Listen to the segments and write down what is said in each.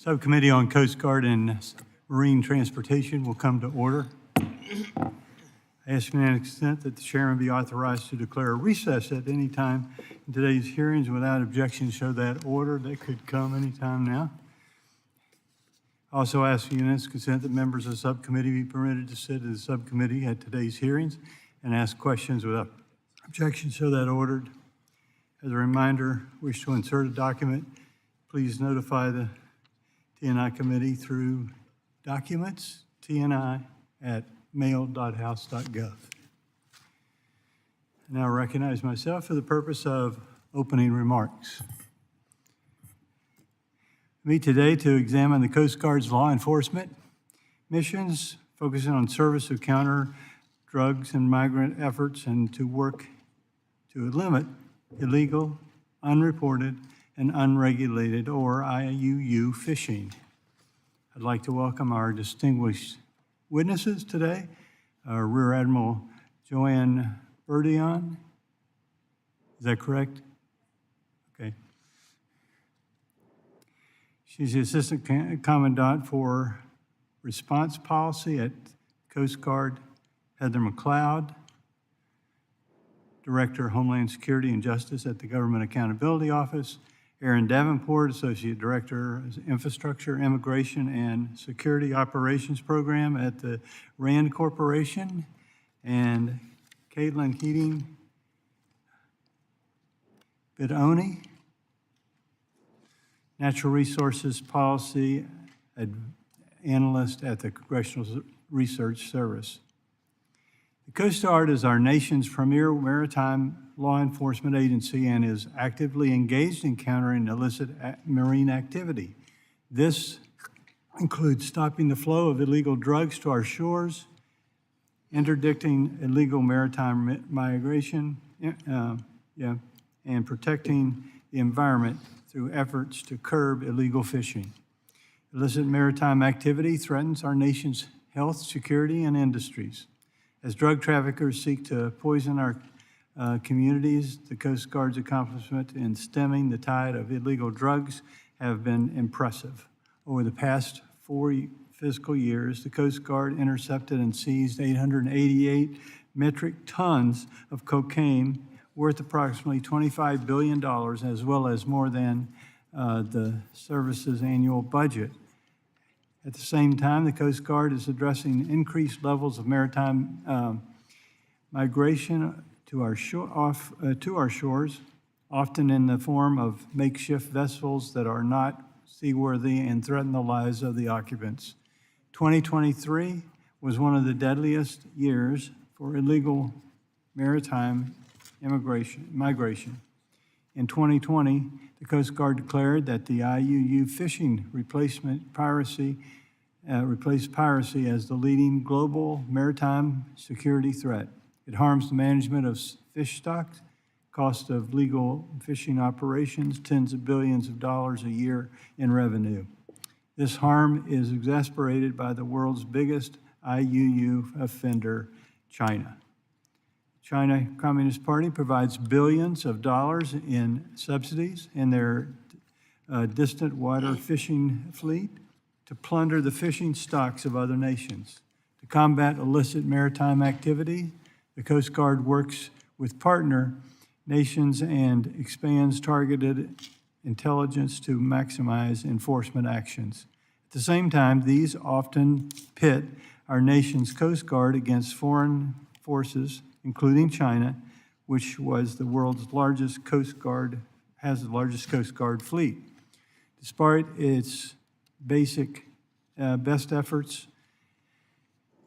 Subcommittee on Coast Guard and Marine Transportation will come to order. I ask unanimous consent that the chairman be authorized to declare a recess at any time in today's hearings without objection. Show that order. That could come anytime now. Also ask unanimous consent that members of the subcommittee be permitted to sit in the subcommittee at today's hearings and ask questions without objection. Show that ordered. As a reminder, wish to insert a document, please notify the TNI committee through documents, tni@mail.house.gov. I now recognize myself for the purpose of opening remarks. Meet today to examine the Coast Guard's law enforcement missions, focusing on service of counter drugs and migrant efforts, and to work to limit illegal, unreported, and unregulated, or IUU, fishing. I'd like to welcome our distinguished witnesses today, our Rear Admiral Joanne Berdion. Is that correct? Okay. She's the Assistant Commandant for Response Policy at Coast Guard. Heather McLeod, Director of Homeland Security and Justice at the Government Accountability Office. Aaron Davenport, Associate Director of Infrastructure, Immigration, and Security Operations Program at the RAND Corporation. And Caitlin Keating Bidoni, Natural Resources Policy Analyst at the Congressional Research Service. The Coast Guard is our nation's premier maritime law enforcement agency and is actively engaged in countering illicit marine activity. This includes stopping the flow of illegal drugs to our shores, interdicting illegal maritime migration, and protecting the environment through efforts to curb illegal fishing. Illicit maritime activity threatens our nation's health, security, and industries. As drug traffickers seek to poison our communities, the Coast Guard's accomplishment in stemming the tide of illegal drugs have been impressive. Over the past 4 fiscal years, the Coast Guard intercepted and seized 888 metric tons of cocaine worth approximately $25 billion, as well as more than the service's annual budget. At the same time, the Coast Guard is addressing increased levels of maritime migration to our shores, often in the form of makeshift vessels that are not seaworthy and threaten the lives of the occupants. 2023 was one of the deadliest years for illegal maritime migration. In 2020, the Coast Guard declared that the IUU fishing replaced piracy as the leading global maritime security threat. It harms the management of fish stocks, cost of legal fishing operations, tens of billions of dollars a year in revenue. This harm is exacerbated by the world's biggest IUU offender, China. China Communist Party provides billions of dollars in subsidies in their distant water fishing fleet to plunder the fishing stocks of other nations. To combat illicit maritime activity, the Coast Guard works with partner nations and expands targeted intelligence to maximize enforcement actions. At the same time, these often pit our nation's Coast Guard against foreign forces, including China, which was the world's largest Coast Guard, has the largest Coast Guard fleet. Despite its best efforts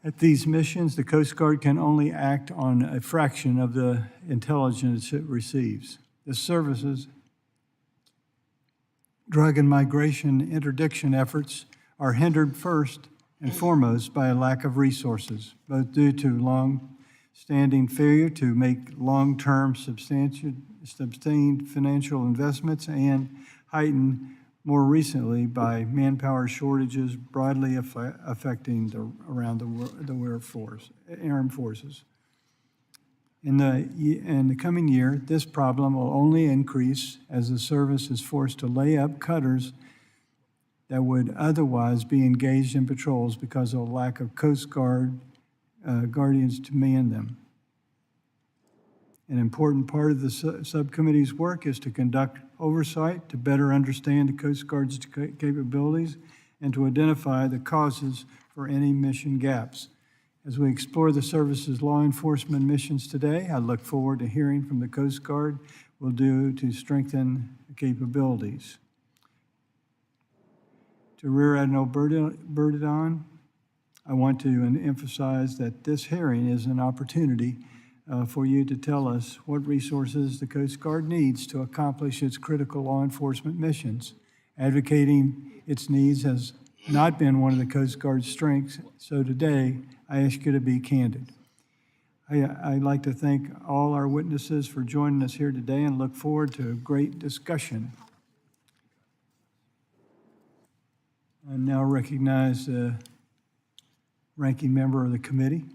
at these missions, the Coast Guard can only act on a fraction of the intelligence it receives. The service's drug and migration interdiction efforts are hindered first and foremost by a lack of resources, both due to long-standing failure to make long-term sustained financial investments and heightened more recently by manpower shortages broadly affecting the armed forces. In the coming year, this problem will only increase as the service is forced to lay up cutters that would otherwise be engaged in patrols because of a lack of Coast Guard guardians to man them. An important part of the subcommittee's work is to conduct oversight to better understand the Coast Guard's capabilities and to identify the causes for any mission gaps. As we explore the service's law enforcement missions today, I look forward to hearing from the Coast Guard will do to strengthen the capabilities. To Rear Admiral Burdon, I want to emphasize that this hearing is an opportunity for you to tell us what resources the Coast Guard needs to accomplish its critical law enforcement missions. Advocating its needs has not been one of the Coast Guard's strengths, so today I ask you to be candid. I'd like to thank all our witnesses for joining us here today and look forward to a great discussion. I now recognize the ranking member of the committee.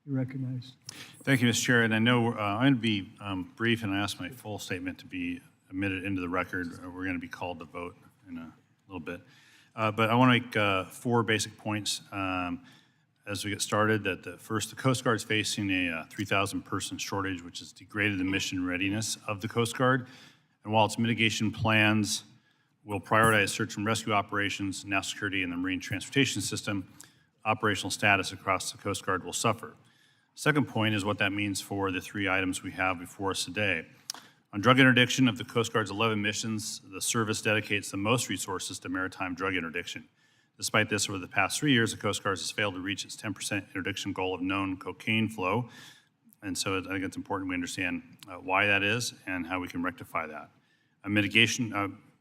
You recognized. Thank you, Mr. Chair. And I know I'm going to be brief, and I ask my full statement to be admitted into the record. We're going to be called to vote in a little bit. But I want to make 4 basic points as we get started. That first, the Coast Guard is facing a 3,000-person shortage, which has degraded the mission readiness of the Coast Guard. And while its mitigation plans will prioritize search and rescue operations, national security, and the marine transportation system, operational status across the Coast Guard will suffer. Second point is what that means for the 3 items we have before us today. On drug interdiction, of the Coast Guard's 11 missions, the service dedicates the most resources to maritime drug interdiction. Despite this, over the past 3 years, the Coast Guard has failed to reach its 10% interdiction goal of known cocaine flow. And so I think it's important we understand why that is and how we can rectify that.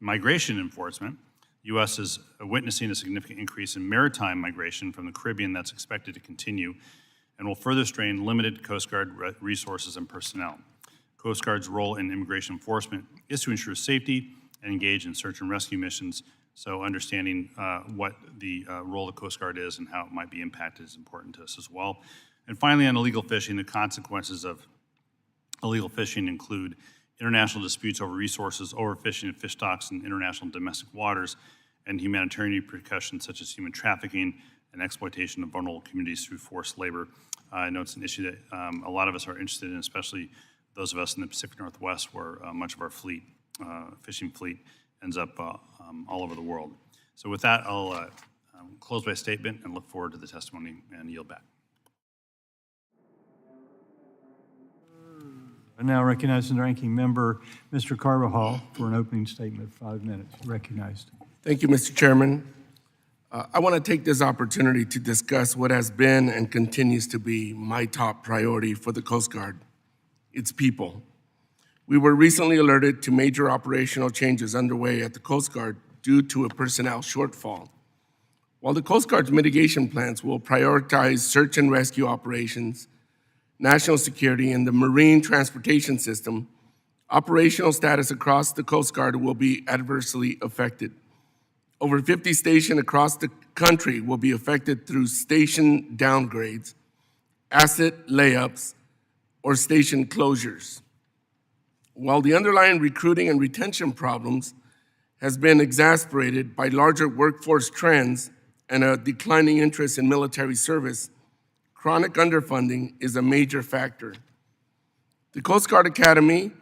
Migration enforcement, the U.S. is witnessing a significant increase in maritime migration from the Caribbean that's expected to continue and will further strain limited Coast Guard resources and personnel. Coast Guard's role in immigration enforcement is to ensure safety and engage in search and rescue missions, so understanding what the role of the Coast Guard is and how it might be impacted is important to us as well. And finally, on illegal fishing, the consequences of illegal fishing include international disputes over resources, overfishing of fish stocks in international and domestic waters, and humanitarian repercussions such as human trafficking and exploitation of vulnerable communities through forced labor. I know it's an issue that a lot of us are interested in, especially those of us in the Pacific Northwest, where much of our fleet, fishing fleet, ends up all over the world. So with that, I'll close my statement and look forward to the testimony and yield back. I now recognize the ranking member, Mr. Carvajal, for an opening statement of 5 minutes. Recognized. Thank you, Mr. Chairman. I want to take this opportunity to discuss what has been and continues to be my top priority for the Coast Guard, its people. We were recently alerted to major operational changes underway at the Coast Guard due to a personnel shortfall. While the Coast Guard's mitigation plans will prioritize search and rescue operations, national security, and the marine transportation system, operational status across the Coast Guard will be adversely affected. Over 50 stations across the country will be affected through station downgrades, asset layups, or station closures. While the underlying recruiting and retention problems has been exacerbated by larger workforce trends and a declining interest in military service, chronic underfunding is a major factor. The Coast Guard Academy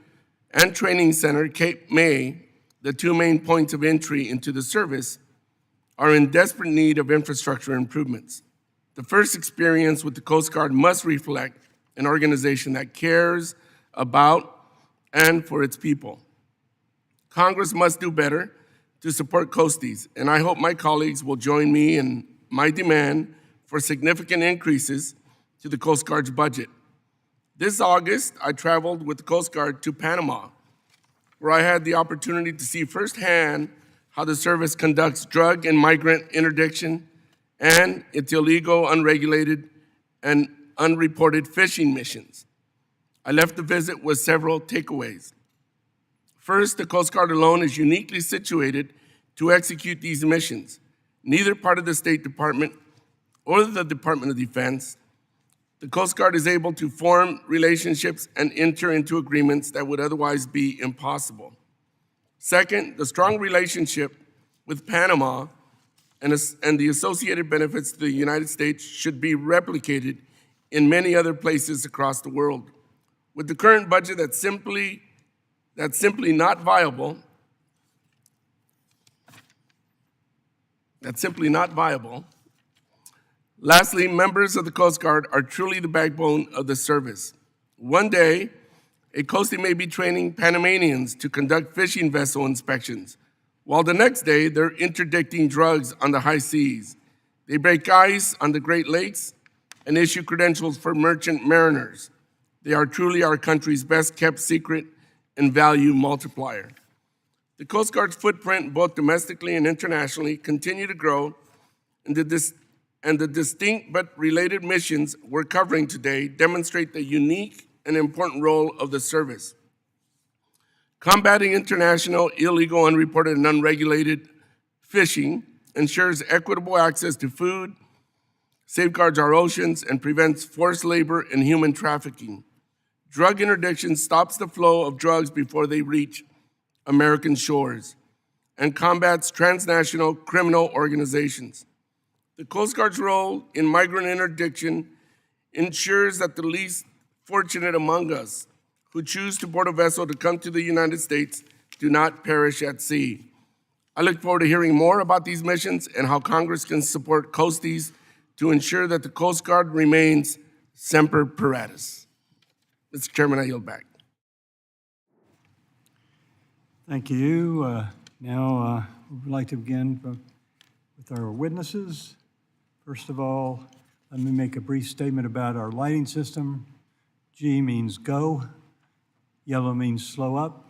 and Training Center, Cape May, the 2 main points of entry into the service, are in desperate need of infrastructure improvements. The first experience with the Coast Guard must reflect an organization that cares about and for its people. Congress must do better to support coasties, and I hope my colleagues will join me in my demand for significant increases to the Coast Guard's budget. This August, I traveled with the Coast Guard to Panama, where I had the opportunity to see firsthand how the service conducts drug and migrant interdiction and its illegal, unregulated, and unreported fishing missions. I left the visit with several takeaways. First, the Coast Guard alone is uniquely situated to execute these missions. Neither part of the State Department or the Department of Defense, the Coast Guard is able to form relationships and enter into agreements that would otherwise be impossible. Second, the strong relationship with Panama and the associated benefits to the United States should be replicated in many other places across the world. With the current budget that's simply not viable, Lastly, members of the Coast Guard are truly the backbone of the service. One day, a coastie may be training Panamanians to conduct fishing vessel inspections, while the next day they're interdicting drugs on the high seas. They break ice on the Great Lakes and issue credentials for merchant mariners. They are truly our country's best kept secret and value multiplier. The Coast Guard's footprint, both domestically and internationally, continue to grow, and the distinct but related missions we're covering today demonstrate the unique and important role of the service. Combating international, illegal, unreported, and unregulated fishing ensures equitable access to food, safeguards our oceans, and prevents forced labor and human trafficking. Drug interdiction stops the flow of drugs before they reach American shores and combats transnational criminal organizations. The Coast Guard's role in migrant interdiction ensures that the least fortunate among us who choose to board a vessel to come to the United States do not perish at sea. I look forward to hearing more about these missions and how Congress can support coasties to ensure that the Coast Guard remains semper paratus. Mr. Chairman, I yield back. Thank you. Now we'd like to begin with our witnesses. First of all, let me make a brief statement about our lighting system. G means go, yellow means slow up,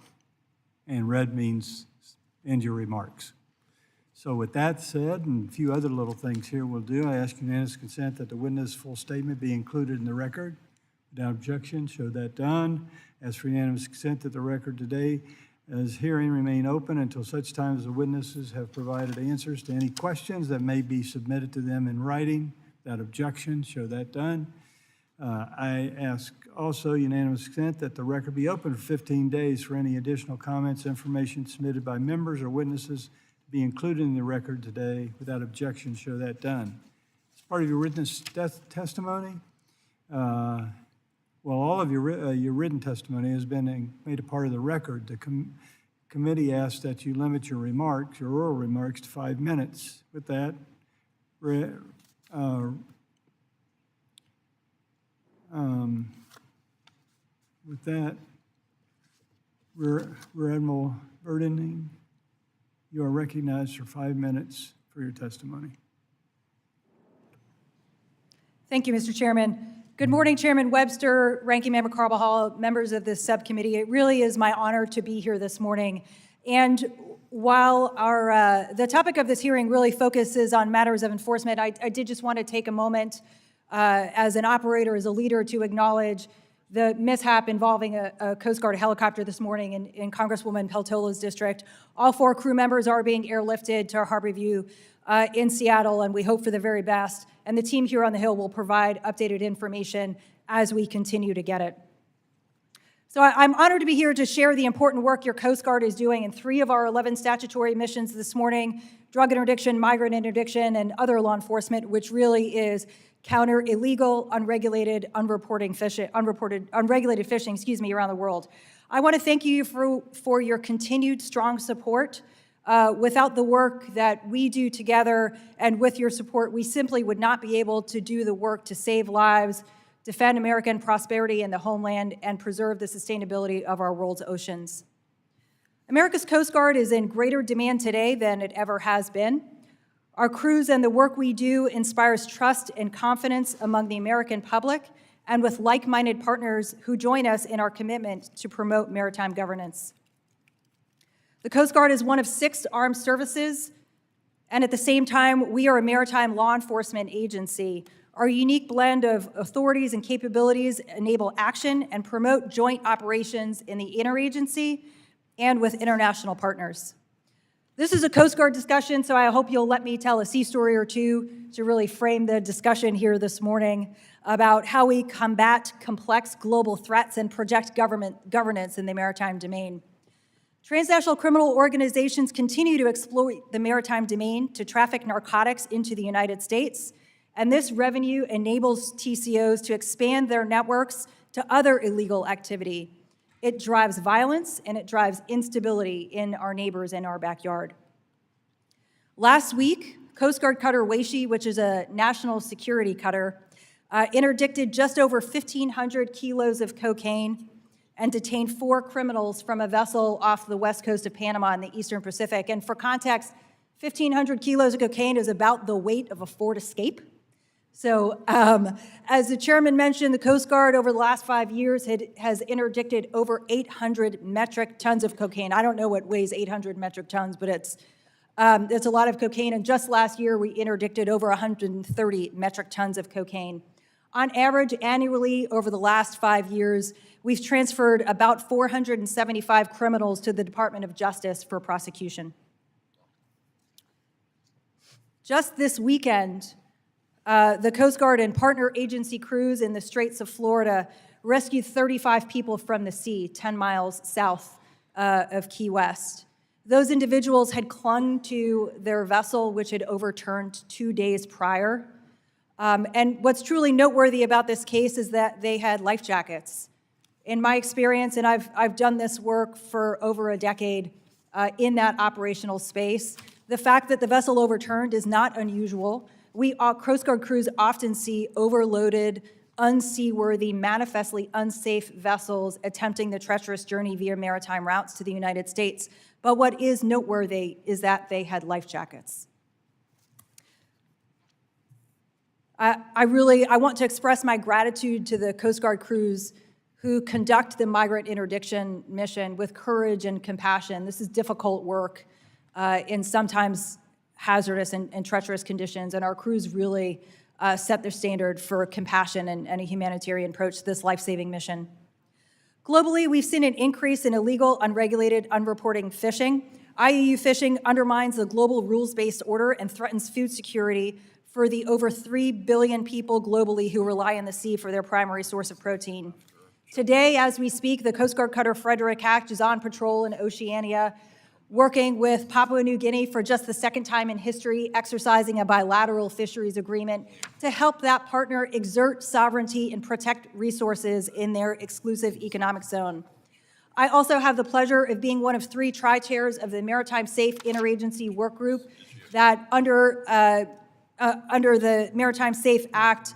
and red means end your remarks. So with that said, and a few other little things here we'll do, I ask unanimous consent that the witness' full statement be included in the record. Without objection, show that done. As for unanimous consent that the record today as hearing remain open until such time as the witnesses have provided answers to any questions that may be submitted to them in writing. Without objection, show that done. I ask also unanimous consent that the record be open for 15 days for any additional comments, information submitted by members or witnesses to be included in the record today. Without objection, show that done. As part of your witness testimony, all of your written testimony has been made a part of the record. The committee asks that you limit your remarks, your oral remarks, to 5 minutes. With that, Rear Admiral Burdening, you are recognized for 5 minutes for your testimony. Thank you, Mr. Chairman. Good morning, Chairman Webster, Ranking Member Carbajal, members of this subcommittee. It really is my honor to be here this morning. And while the topic of this hearing really focuses on matters of enforcement, I did just want to take a moment as an operator, as a leader, to acknowledge the mishap involving a Coast Guard helicopter this morning in Congresswoman Peltola's district. All 4 crew members are being airlifted to Harborview in Seattle, and we hope for the very best. And the team here on the Hill will provide updated information as we continue to get it. So I'm honored to be here to share the important work your Coast Guard is doing in 3 of our 11 statutory missions this morning: drug interdiction, migrant interdiction, and other law enforcement, which really is counter illegal, unregulated fishing around the world. I want to thank you for your continued strong support. Without the work that we do together and with your support, we simply would not be able to do the work to save lives, defend American prosperity in the homeland, and preserve the sustainability of our world's oceans. America's Coast Guard is in greater demand today than it ever has been. Our crews and the work we do inspires trust and confidence among the American public and with like-minded partners who join us in our commitment to promote maritime governance. The Coast Guard is one of 6 armed services, and at the same time, we are a maritime law enforcement agency. Our unique blend of authorities and capabilities enable action and promote joint operations in the interagency and with international partners. This is a Coast Guard discussion, so I hope you'll let me tell a sea story or two to really frame the discussion here this morning about how we combat complex global threats and project governance in the maritime domain. Transnational criminal organizations continue to exploit the maritime domain to traffic narcotics into the United States, and this revenue enables TCOs to expand their networks to other illegal activity. It drives violence and it drives instability in our neighbors in our backyard. Last week, Coast Guard cutter Weishi, which is a national security cutter, interdicted just over 1,500 kilos of cocaine and detained 4 criminals from a vessel off the west coast of Panama in the Eastern Pacific. And for context, 1,500 kilos of cocaine is about the weight of a Ford Escape. So as the chairman mentioned, the Coast Guard over the last 5 years has interdicted over 800 metric tons of cocaine. I don't know what weighs 800 metric tons, but it's a lot of cocaine. And just last year, we interdicted over 130 metric tons of cocaine. On average, annually, over the last 5 years, we've transferred about 475 criminals to the Department of Justice for prosecution. Just this weekend, the Coast Guard and partner agency crews in the Straits of Florida rescued 35 people from the sea 10 miles south of Key West. Those individuals had clung to their vessel, which had overturned 2 days prior. And what's truly noteworthy about this case is that they had life jackets. In my experience, and I've done this work for over a decade in that operational space, the fact that the vessel overturned is not unusual. Coast Guard crews often see overloaded, unseaworthy, manifestly unsafe vessels attempting the treacherous journey via maritime routes to the United States. But what is noteworthy is that they had life jackets. I want to express my gratitude to the Coast Guard crews who conduct the migrant interdiction mission with courage and compassion. This is difficult work in sometimes hazardous and treacherous conditions, and our crews really set their standard for compassion and a humanitarian approach to this life-saving mission. Globally, we've seen an increase in illegal, unregulated, unreporting fishing. IUU fishing undermines the global rules-based order and threatens food security for the over 3 billion people globally who rely on the sea for their primary source of protein. Today, as we speak, the Coast Guard cutter Frederick Hatch is on patrol in Oceania, working with Papua New Guinea for just the second time in history, exercising a bilateral fisheries agreement to help that partner exert sovereignty and protect resources in their exclusive economic zone. I also have the pleasure of being one of 3 tri-chairs of the Maritime Safe Interagency Work Group that under the Maritime Safe Act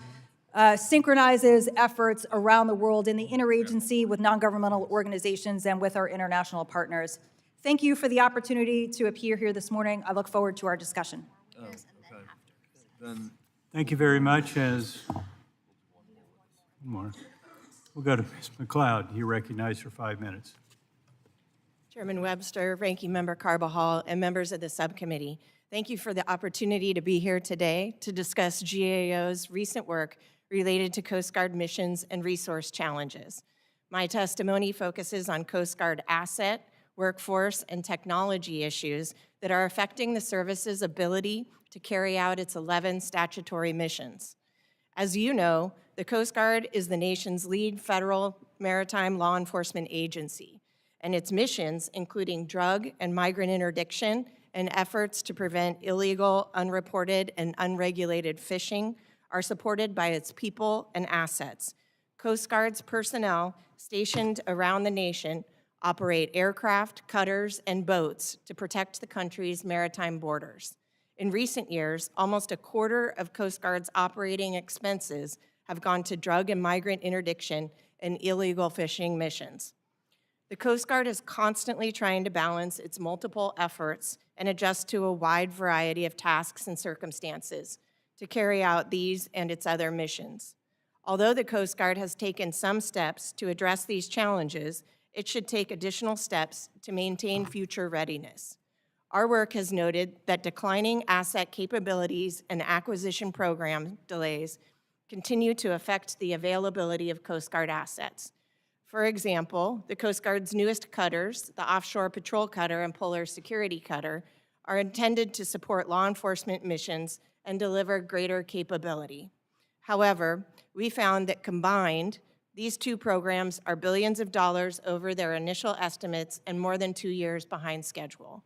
synchronizes efforts around the world in the interagency with non-governmental organizations and with our international partners. Thank you for the opportunity to appear here this morning. I look forward to our discussion. Thank you very much. As more, we'll go to Ms. McLeod. You're recognized for 5 minutes. Chairman Webster, Ranking Member Carbajal, and members of the subcommittee, thank you for the opportunity to be here today to discuss GAO's recent work related to Coast Guard missions and resource challenges. My testimony focuses on Coast Guard asset, workforce, and technology issues that are affecting the service's ability to carry out its 11 statutory missions. As you know, the Coast Guard is the nation's lead federal maritime law enforcement agency, and its missions, including drug and migrant interdiction and efforts to prevent illegal, unreported, and unregulated fishing, are supported by its people and assets. Coast Guard's personnel stationed around the nation operate aircraft, cutters, and boats to protect the country's maritime borders. In recent years, almost a quarter of Coast Guard's operating expenses have gone to drug and migrant interdiction and illegal fishing missions. The Coast Guard is constantly trying to balance its multiple efforts and adjust to a wide variety of tasks and circumstances to carry out these and its other missions. Although the Coast Guard has taken some steps to address these challenges, it should take additional steps to maintain future readiness. Our work has noted that declining asset capabilities and acquisition program delays continue to affect the availability of Coast Guard assets. For example, the Coast Guard's newest cutters, the Offshore Patrol Cutter and Polar Security Cutter, are intended to support law enforcement missions and deliver greater capability. However, we found that combined, These two programs are billions of dollars over their initial estimates and more than 2 years behind schedule.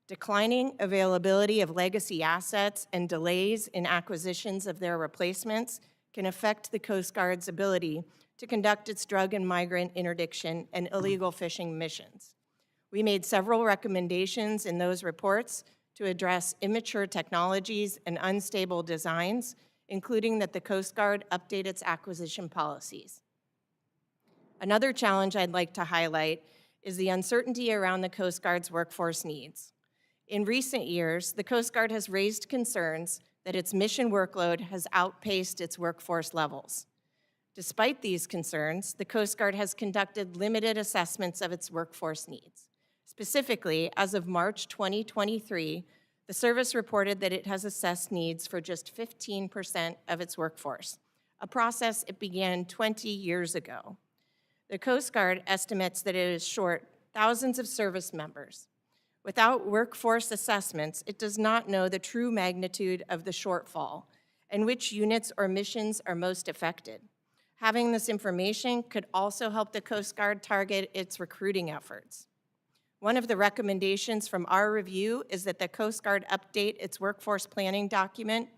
Declining availability of legacy assets and delays in acquisitions of their replacements can affect the Coast Guard's ability to conduct its drug and migrant interdiction and illegal fishing missions. We made several recommendations in those reports to address immature technologies and unstable designs, including that the Coast Guard update its acquisition policies. Another challenge I'd like to highlight is the uncertainty around the Coast Guard's workforce needs. In recent years, the Coast Guard has raised concerns that its mission workload has outpaced its workforce levels. Despite these concerns, the Coast Guard has conducted limited assessments of its workforce needs. Specifically, as of March 2023, the service reported that it has assessed needs for just 15% of its workforce, a process it began 20 years ago. The Coast Guard estimates that it is short thousands of service members. Without workforce assessments, it does not know the true magnitude of the shortfall and which units or missions are most affected. Having this information could also help the Coast Guard target its recruiting efforts. One of the recommendations from our review is that the Coast Guard update its workforce planning document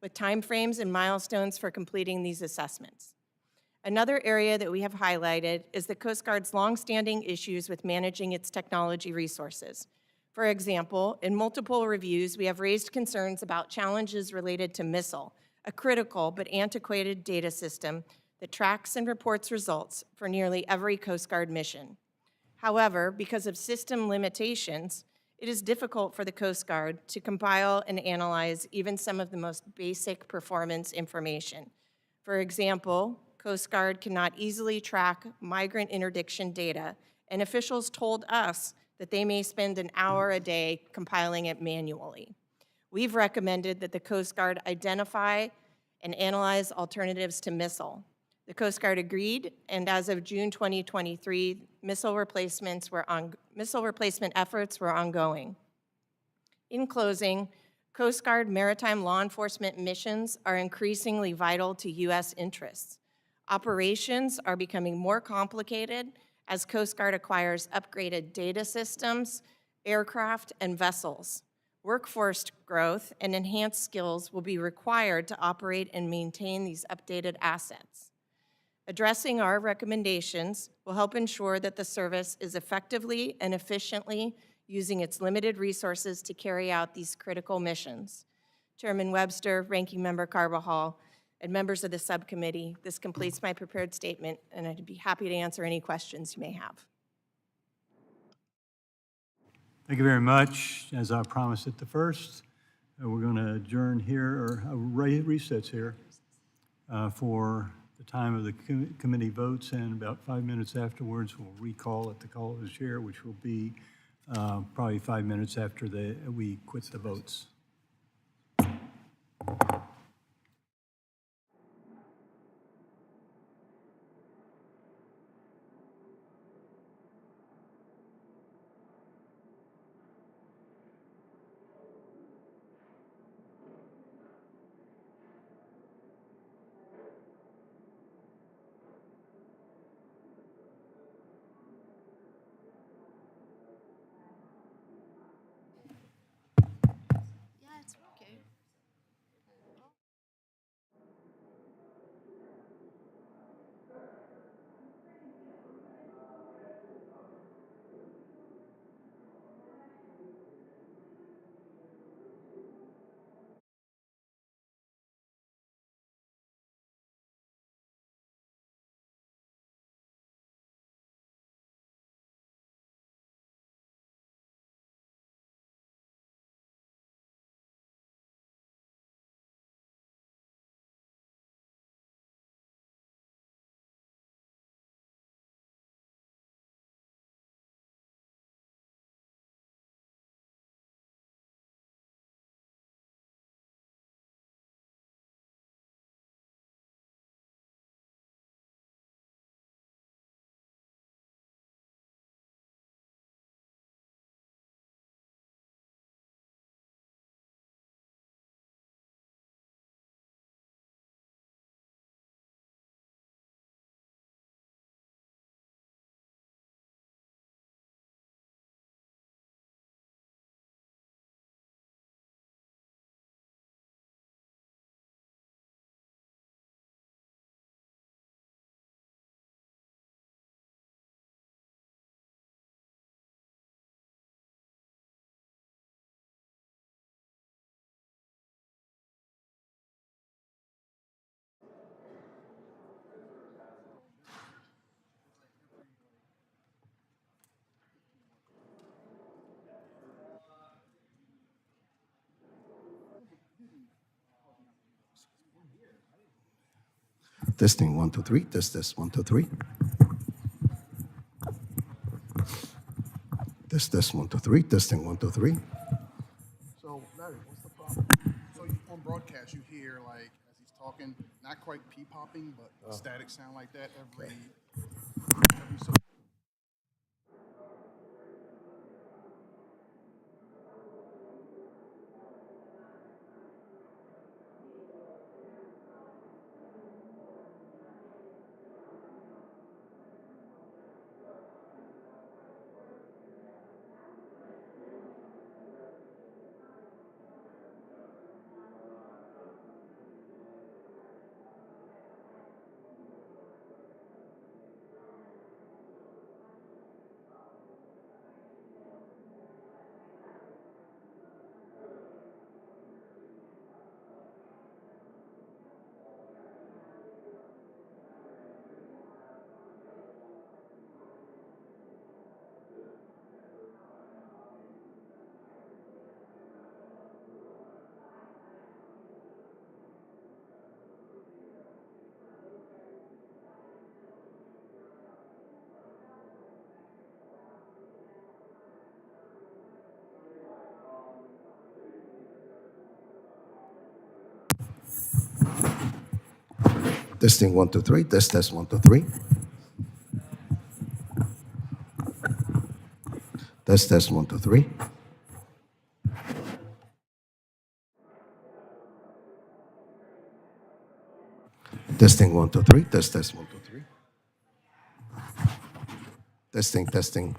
with timeframes and milestones for completing these assessments. Another area that we have highlighted is the Coast Guard's longstanding issues with managing its technology resources. For example, in multiple reviews, we have raised concerns about challenges related to MISSILE, a critical but antiquated data system that tracks and reports results for nearly every Coast Guard mission. However, because of system limitations, it is difficult for the Coast Guard to compile and analyze even some of the most basic performance information. For example, Coast Guard cannot easily track migrant interdiction data, and officials told us that they may spend an hour a day compiling it manually. We've recommended that the Coast Guard identify and analyze alternatives to MISSILE. The Coast Guard agreed, and as of June 2023, missile replacement efforts were ongoing. In closing, Coast Guard maritime law enforcement missions are increasingly vital to U.S. interests. Operations are becoming more complicated as Coast Guard acquires upgraded data systems, aircraft, and vessels. Workforce growth and enhanced skills will be required to operate and maintain these updated assets. Addressing our recommendations will help ensure that the service is effectively and efficiently using its limited resources to carry out these critical missions. Chairman Webster, Ranking Member Carbajal, and members of the subcommittee, this completes my prepared statement, and I'd be happy to answer any questions you may have. Thank you very much. As I promised at the first, we're going to adjourn here, or recess here, for the time of the committee votes, and about 5 minutes afterwards, we'll recall at the call of the chair, which will be probably 5 minutes after we quit the votes. Yeah, it's okay. Testing, 1, 2, 3. Test, 1, 2, 3. Test, 1, 2, 3. Testing, 1, 2, 3. So, Larry, what's the problem? So on broadcast, you hear like as he's talking, not quite pee-popping, but static sound like that every so. Testing, 1, 2, 3. Test, 1, 2, 3. Test, 1, 2, 3. Testing, 1, 2, 3. Test, 1, 2, 3. Testing. Testing.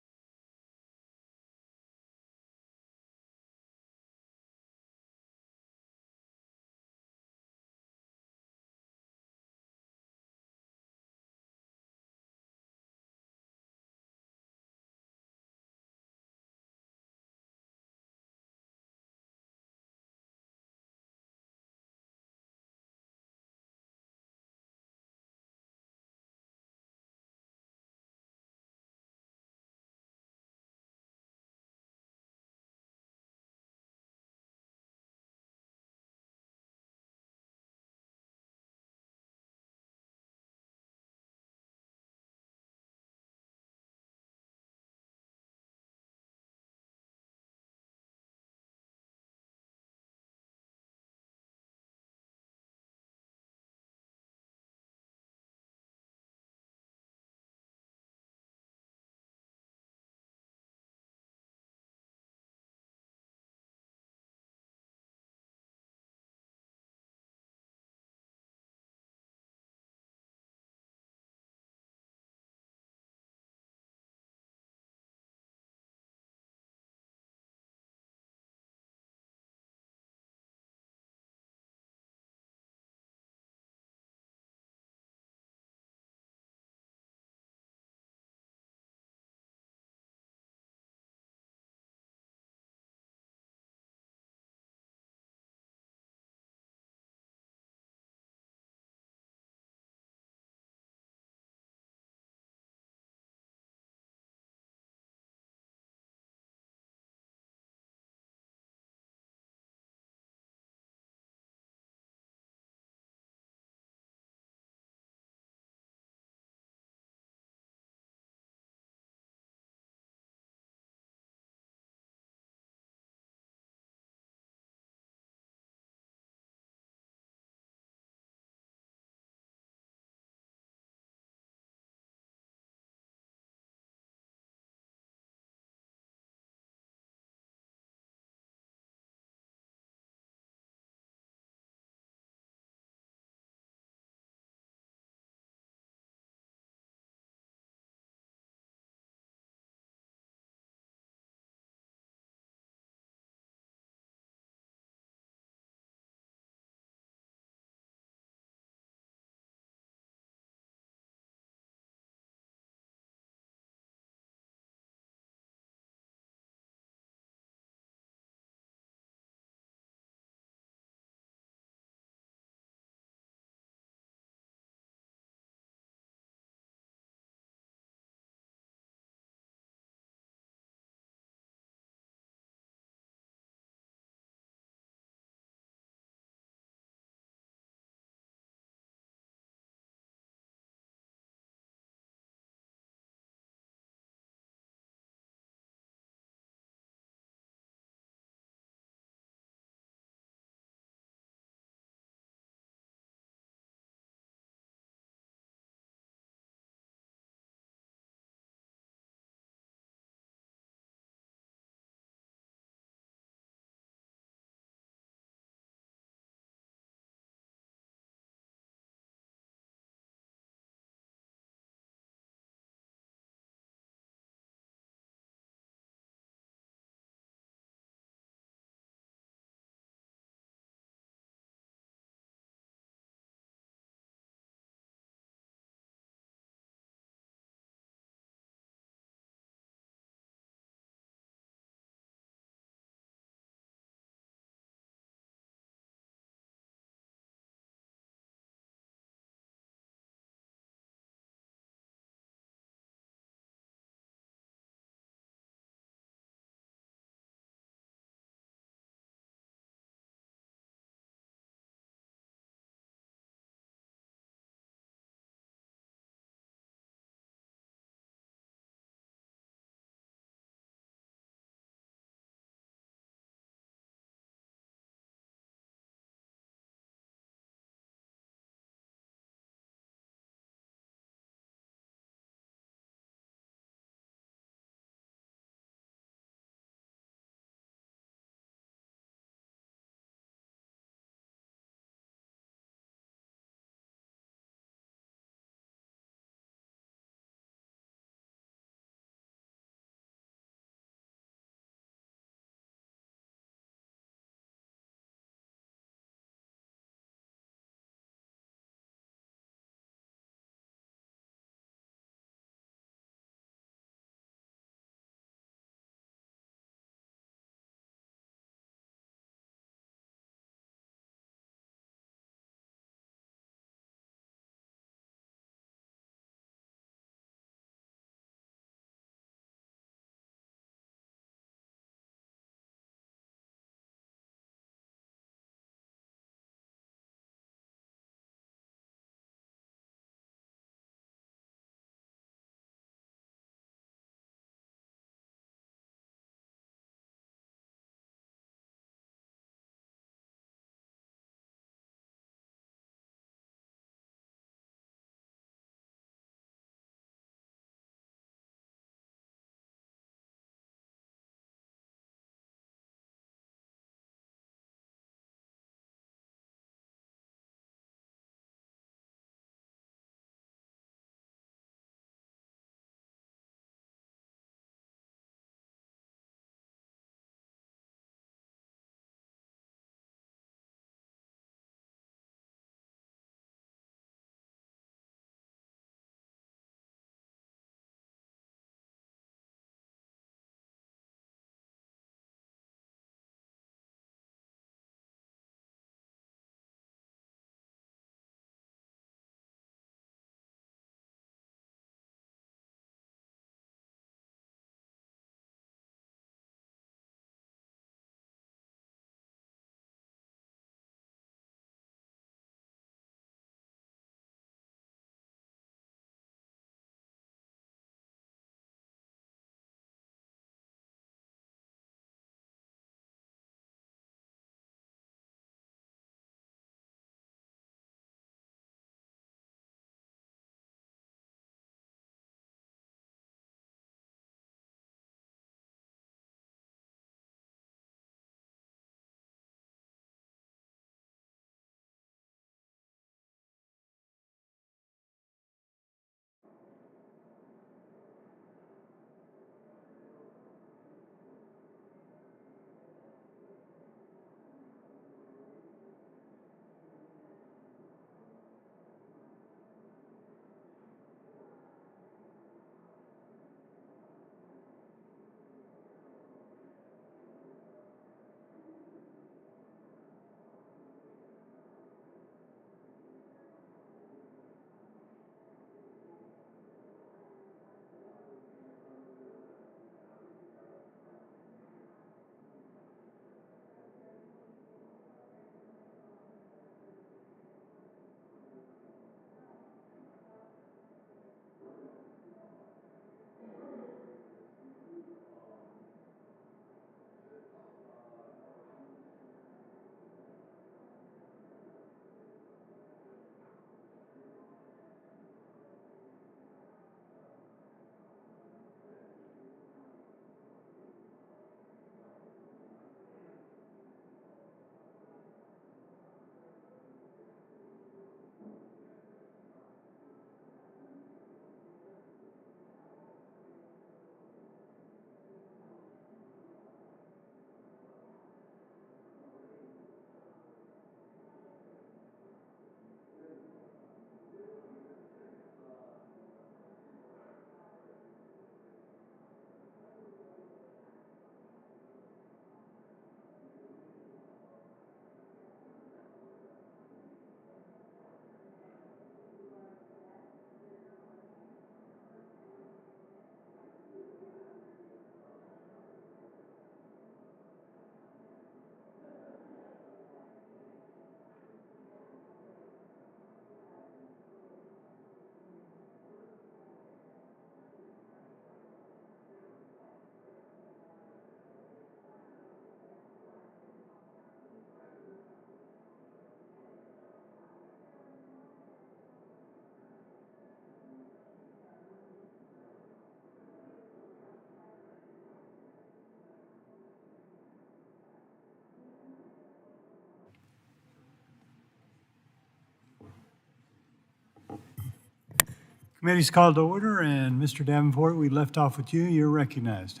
Committee's called to order, and Mr. Davenport, we left off with you. You're recognized.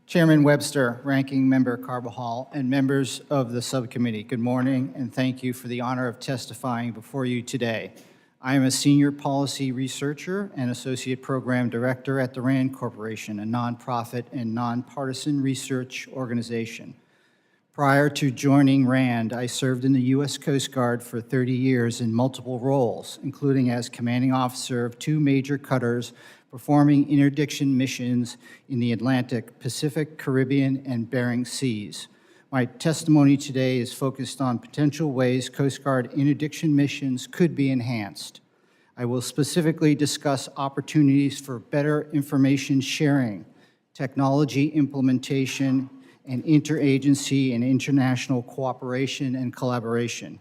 Chairman Webster, Ranking Member Carbajal, and members of the subcommittee, good morning, and thank you for the honor of testifying before you today. I am a senior policy researcher and associate program director at the RAND Corporation, a nonprofit and nonpartisan research organization. Prior to joining RAND, I served in the U.S. Coast Guard for 30 years in multiple roles, including as commanding officer of 2 major cutters performing interdiction missions in the Atlantic, Pacific, Caribbean, and Bering Seas. My testimony today is focused on potential ways Coast Guard interdiction missions could be enhanced. I will specifically discuss opportunities for better information sharing, technology implementation, and interagency and international cooperation and collaboration.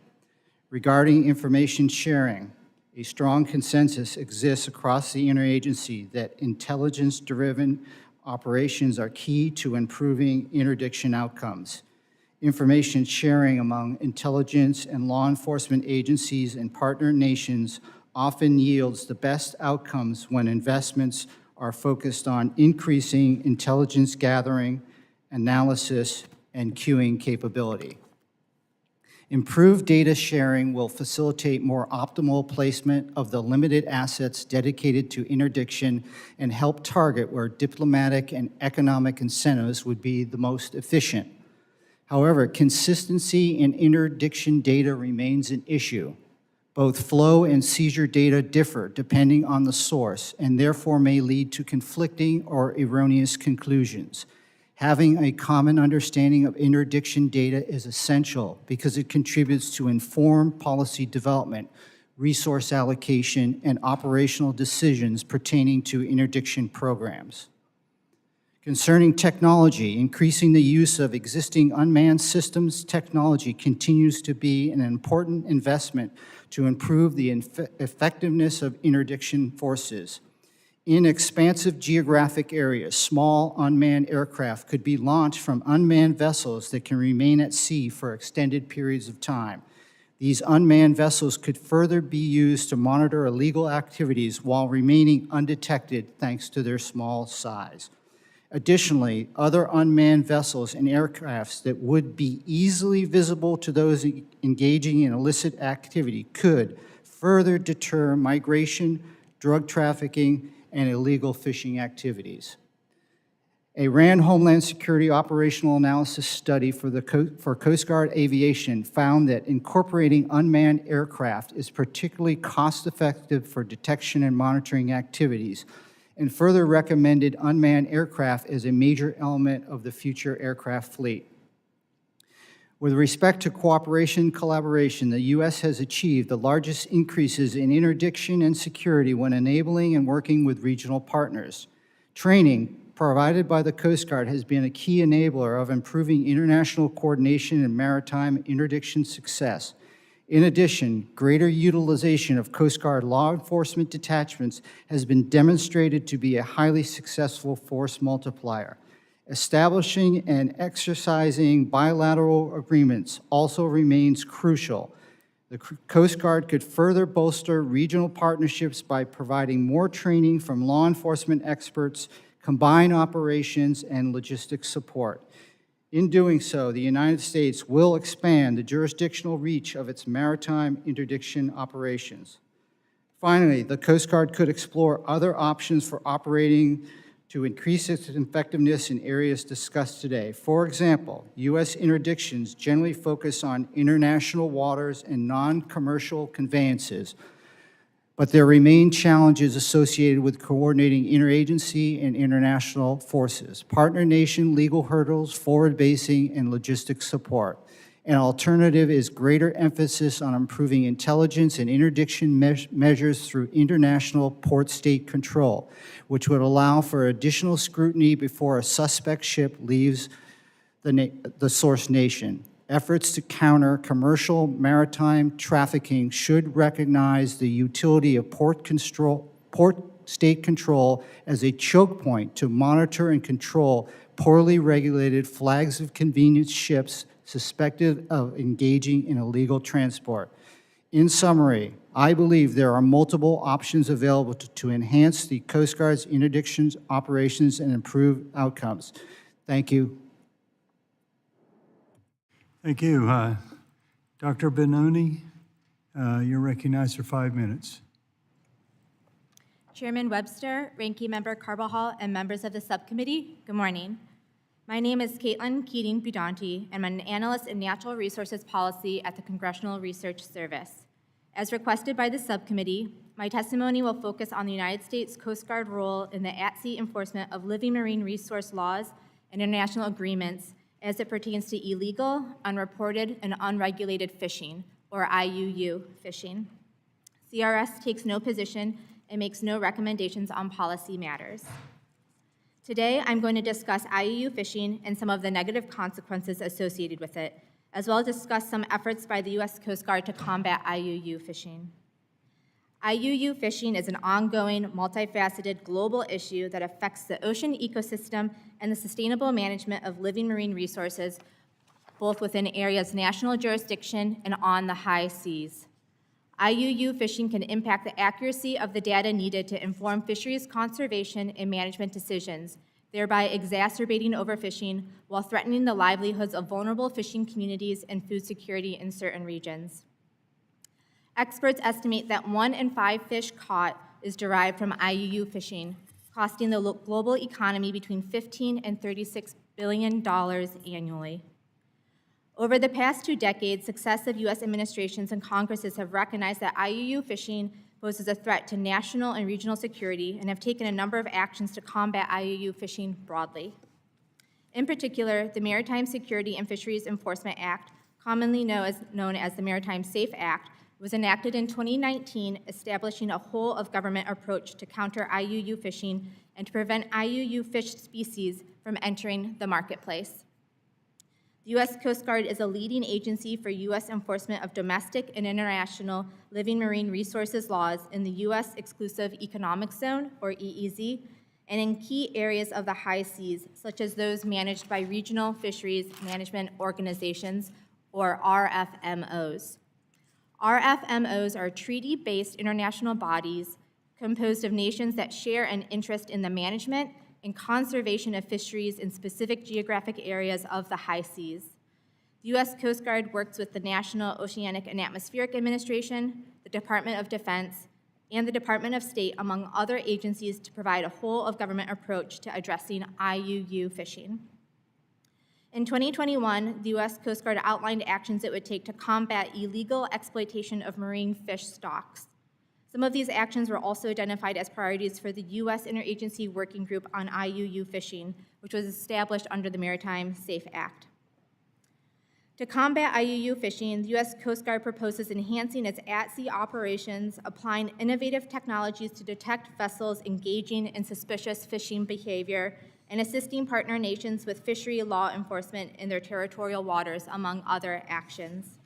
Regarding information sharing, a strong consensus exists across the interagency that intelligence-driven operations are key to improving interdiction outcomes. Information sharing among intelligence and law enforcement agencies and partner nations often yields the best outcomes when investments are focused on increasing intelligence gathering, analysis, and queuing capability. Improved data sharing will facilitate more optimal placement of the limited assets dedicated to interdiction and help target where diplomatic and economic incentives would be the most efficient. However, consistency in interdiction data remains an issue. Both flow and seizure data differ depending on the source and therefore may lead to conflicting or erroneous conclusions. Having a common understanding of interdiction data is essential because it contributes to informed policy development, resource allocation, and operational decisions pertaining to interdiction programs. Concerning technology, increasing the use of existing unmanned systems technology continues to be an important investment to improve the effectiveness of interdiction forces. In expansive geographic areas, small unmanned aircraft could be launched from unmanned vessels that can remain at sea for extended periods of time. These unmanned vessels could further be used to monitor illegal activities while remaining undetected thanks to their small size. Additionally, other unmanned vessels and aircrafts that would be easily visible to those engaging in illicit activity could further deter migration, drug trafficking, and illegal fishing activities. A RAND Homeland Security Operational Analysis study for Coast Guard Aviation found that incorporating unmanned aircraft is particularly cost-effective for detection and monitoring activities, and further recommended unmanned aircraft as a major element of the future aircraft fleet. With respect to cooperation and collaboration, the U.S. has achieved the largest increases in interdiction and security when enabling and working with regional partners. Training provided by the Coast Guard has been a key enabler of improving international coordination and maritime interdiction success. In addition, greater utilization of Coast Guard law enforcement detachments has been demonstrated to be a highly successful force multiplier. Establishing and exercising bilateral agreements also remains crucial. The Coast Guard could further bolster regional partnerships by providing more training from law enforcement experts, combined operations, and logistics support. In doing so, the United States will expand the jurisdictional reach of its maritime interdiction operations. Finally, the Coast Guard could explore other options for operating to increase its effectiveness in areas discussed today. For example, U.S. interdictions generally focus on international waters and non-commercial conveyances, but there remain challenges associated with coordinating interagency and international forces, partner nation legal hurdles, forward basing, and logistics support. An alternative is greater emphasis on improving intelligence and interdiction measures through international port state control, which would allow for additional scrutiny before a suspect ship leaves the source nation. Efforts to counter commercial maritime trafficking should recognize the utility of port state control as a choke point to monitor and control poorly regulated flags of convenience ships suspected of engaging in illegal transport. In summary, I believe there are multiple options available to enhance the Coast Guard's interdictions operations and improve outcomes. Thank you. Thank you. Dr. Benoni, you're recognized for 5 minutes. Chairman Webster, Ranking Member Carbajal, and members of the subcommittee, good morning. My name is Caitlin Keating-Budanti, and I'm an analyst in natural resources policy at the Congressional Research Service. As requested by the subcommittee, my testimony will focus on the United States Coast Guard role in the at-sea enforcement of living marine resource laws and international agreements as it pertains to illegal, unreported, and unregulated fishing, or IUU fishing. CRS takes no position and makes no recommendations on policy matters. Today, I'm going to discuss IUU fishing and some of the negative consequences associated with it, as well as discuss some efforts by the U.S. Coast Guard to combat IUU fishing. IUU fishing is an ongoing, multifaceted global issue that affects the ocean ecosystem and the sustainable management of living marine resources, both within areas' national jurisdiction and on the high seas. IUU fishing can impact the accuracy of the data needed to inform fisheries conservation and management decisions, thereby exacerbating overfishing while threatening the livelihoods of vulnerable fishing communities and food security in certain regions. Experts estimate that 1 in 5 fish caught is derived from IUU fishing, costing the global economy between $15 and $36 billion annually. Over the past 2 decades, successive U.S. administrations and Congresses have recognized that IUU fishing poses a threat to national and regional security and have taken a number of actions to combat IUU fishing broadly. In particular, the Maritime Security and Fisheries Enforcement Act, commonly known as the Maritime Safe Act, was enacted in 2019, establishing a whole-of-government approach to counter IUU fishing and to prevent IUU fish species from entering the marketplace. The U.S. Coast Guard is a leading agency for U.S. enforcement of domestic and international living marine resources laws in the U.S. Exclusive Economic Zone, or EEZ, and in key areas of the high seas, such as those managed by regional fisheries management organizations, or RFMOs. RFMOs are treaty-based international bodies composed of nations that share an interest in the management and conservation of fisheries in specific geographic areas of the high seas. The U.S. Coast Guard works with the National Oceanic and Atmospheric Administration, the Department of Defense, and the Department of State, among other agencies, to provide a whole-of-government approach to addressing IUU fishing. In 2021, the U.S. Coast Guard outlined actions it would take to combat illegal exploitation of marine fish stocks. Some of these actions were also identified as priorities for the U.S. Interagency Working Group on IUU fishing, which was established under the Maritime Safe Act. To combat IUU fishing, the U.S. Coast Guard proposes enhancing its at-sea operations, applying innovative technologies to detect vessels engaging in suspicious fishing behavior, and assisting partner nations with fishery law enforcement in their territorial waters, among other actions.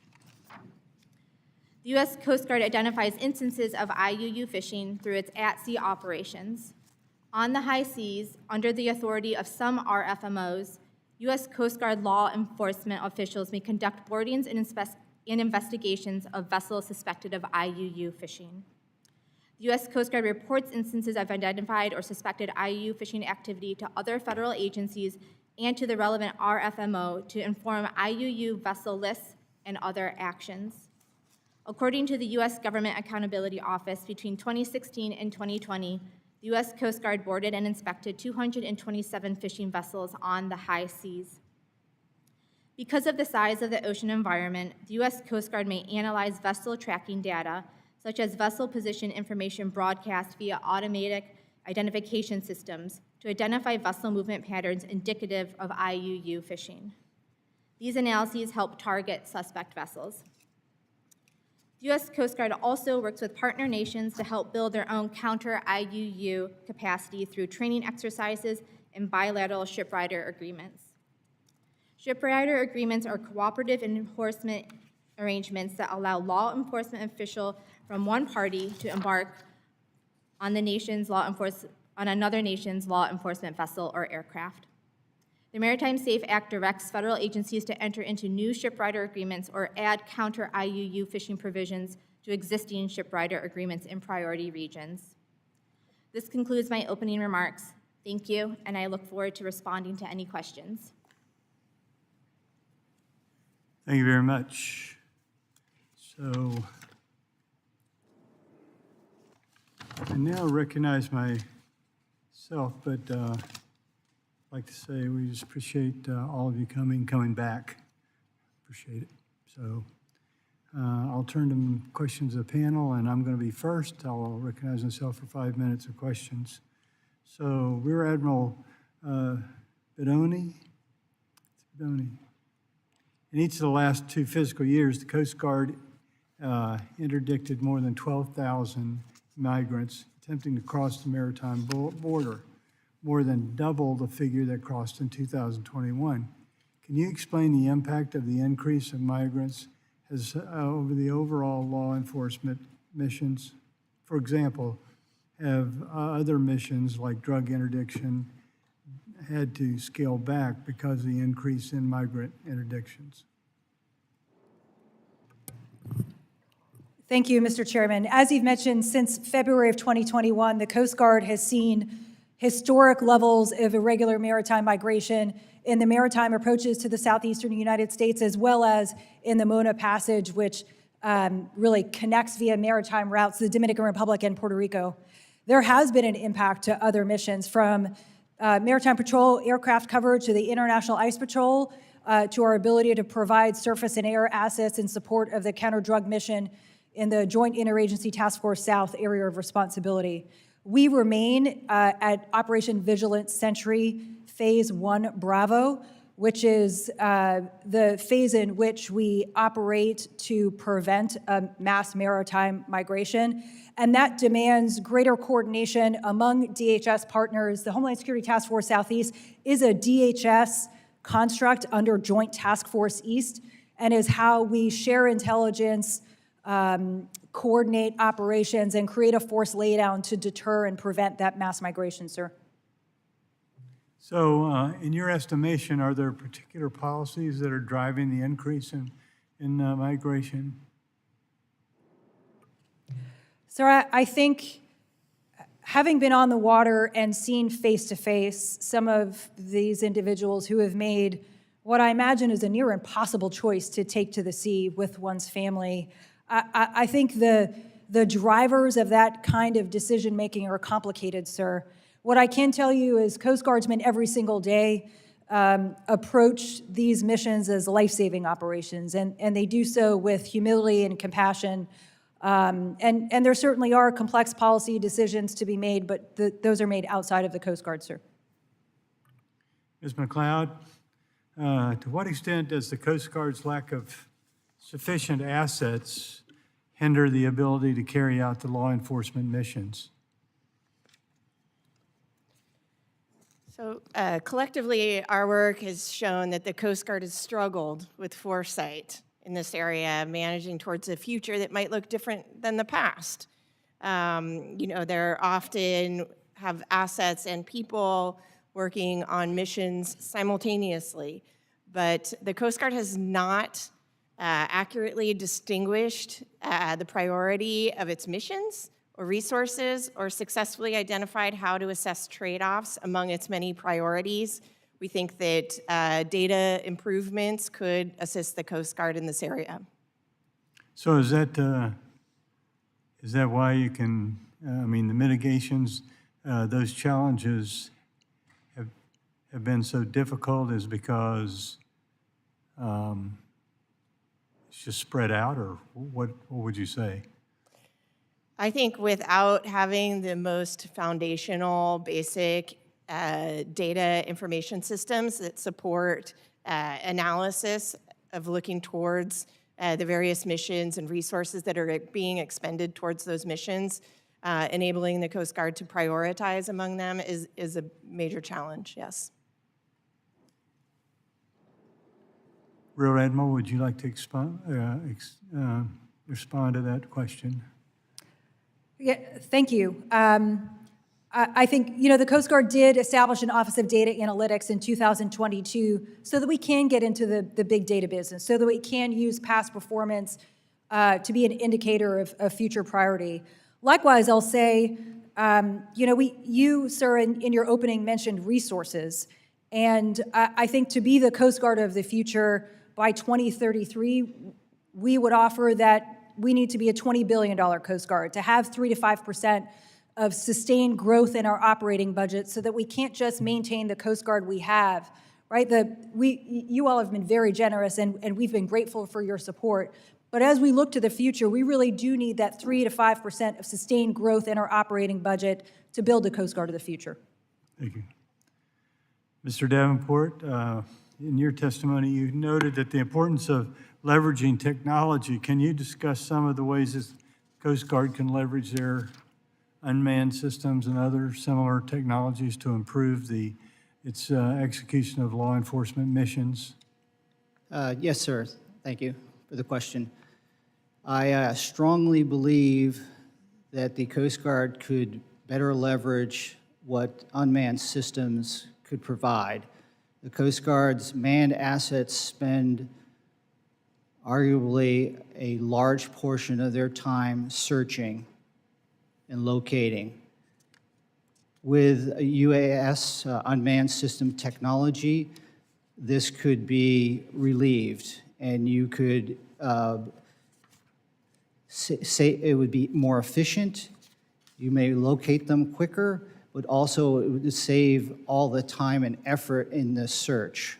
The U.S. Coast Guard identifies instances of IUU fishing through its at-sea operations. On the high seas, under the authority of some RFMOs, U.S. Coast Guard law enforcement officials may conduct boardings and investigations of vessels suspected of IUU fishing. The U.S. Coast Guard reports instances of identified or suspected IUU fishing activity to other federal agencies and to the relevant RFMO to inform IUU vessel lists and other actions. According to the U.S. Government Accountability Office, between 2016 and 2020, the U.S. Coast Guard boarded and inspected 227 fishing vessels on the high seas. Because of the size of the ocean environment, the U.S. Coast Guard may analyze vessel tracking data, such as vessel position information broadcast via automatic identification systems, to identify vessel movement patterns indicative of IUU fishing. These analyses help target suspect vessels. The U.S. Coast Guard also works with partner nations to help build their own counter-IUU capacity through training exercises and bilateral shipwrighter agreements. Shipwrighter agreements are cooperative enforcement arrangements that allow law enforcement official from one party to embark on another nation's law enforcement vessel or aircraft. The Maritime Safe Act directs federal agencies to enter into new shipwrighter agreements or add counter-IUU fishing provisions to existing shipwriter agreements in priority regions. This concludes my opening remarks. Thank you, and I look forward to responding to any questions. Thank you very much. So I now recognize myself, but I'd like to say we just appreciate all of you coming back. Appreciate it. So I'll turn to questions of the panel, and I'm going to be first. I'll recognize myself for 5 minutes of questions. So Rear Admiral Bedoni. In each of the last 2 fiscal years, the Coast Guard interdicted more than 12,000 migrants attempting to cross the maritime border, more than double the figure that crossed in 2021. Can you explain the impact of the increase of migrants over the overall law enforcement missions? For example, have other missions like drug interdiction had to scale back because of the increase in migrant interdictions? Thank you, Mr. Chairman. As you've mentioned, since February of 2021, the Coast Guard has seen historic levels of irregular maritime migration in the maritime approaches to the southeastern United States, as well as in the Mona Passage, which really connects via maritime routes the Dominican Republic and Puerto Rico. There has been an impact to other missions, from maritime patrol aircraft coverage to the International Ice Patrol, to our ability to provide surface and air assets in support of the counter-drug mission in the Joint Interagency Task Force South area of responsibility. We remain at Operation Vigilant Sentry Phase 1 Bravo, which is the phase in which we operate to prevent mass maritime migration. And that demands greater coordination among DHS partners. The Homeland Security Task Force Southeast is a DHS construct under Joint Task Force East, and is how we share intelligence, coordinate operations, and create a force laydown to deter and prevent that mass migration, sir. So in your estimation, are there particular policies that are driving the increase in migration? Sir, I think, having been on the water and seen face-to-face some of these individuals who have made what I imagine is a near impossible choice to take to the sea with one's family, I think the drivers of that kind of decision-making are complicated, sir. What I can tell you is Coast Guardsmen every single day approach these missions as life-saving operations, and they do so with humility and compassion. And there certainly are complex policy decisions to be made, but those are made outside of the Coast Guard, sir. Ms. McLeod, to what extent does the Coast Guard's lack of sufficient assets hinder the ability to carry out the law enforcement missions? So collectively, our work has shown that the Coast Guard has struggled with foresight in this area, managing towards a future that might look different than the past. They're often have assets and people working on missions simultaneously, but the Coast Guard has not accurately distinguished the priority of its missions or resources, or successfully identified how to assess trade-offs among its many priorities. We think that data improvements could assist the Coast Guard in this area. So is that why you can, the mitigations, those challenges have been so difficult is because it's just spread out, or what would you say? I think without having the most foundational, basic data information systems that support analysis of looking towards the various missions and resources that are being expended towards those missions, enabling the Coast Guard to prioritize among them is a major challenge, yes. Rear Admiral, would you like to respond to that question? Yeah, thank you. I think, the Coast Guard did establish an Office of Data Analytics in 2022 so that we can get into the big data business, so that we can use past performance to be an indicator of future priority. Likewise, I'll say, you, sir, in your opening mentioned resources. And I think to be the Coast Guard of the future by 2033, we would offer that we need to be a $20 billion Coast Guard, to have 3 to 5% of sustained growth in our operating budget so that we can't just maintain the Coast Guard we have, right? You all have been very generous, and we've been grateful for your support. But as we look to the future, we really do need that 3 to 5% of sustained growth in our operating budget to build the Coast Guard of the future. Thank you. Mr. Davenport, in your testimony, you noted that the importance of leveraging technology. Can you discuss some of the ways that Coast Guard can leverage their unmanned systems and other similar technologies to improve its execution of law enforcement missions? Yes, sir. Thank you for the question. I strongly believe that the Coast Guard could better leverage what unmanned systems could provide. The Coast Guard's manned assets spend arguably a large portion of their time searching and locating. With UAS, unmanned system technology, this could be relieved, and you could say it would be more efficient. You may locate them quicker, but also it would save all the time and effort in the search.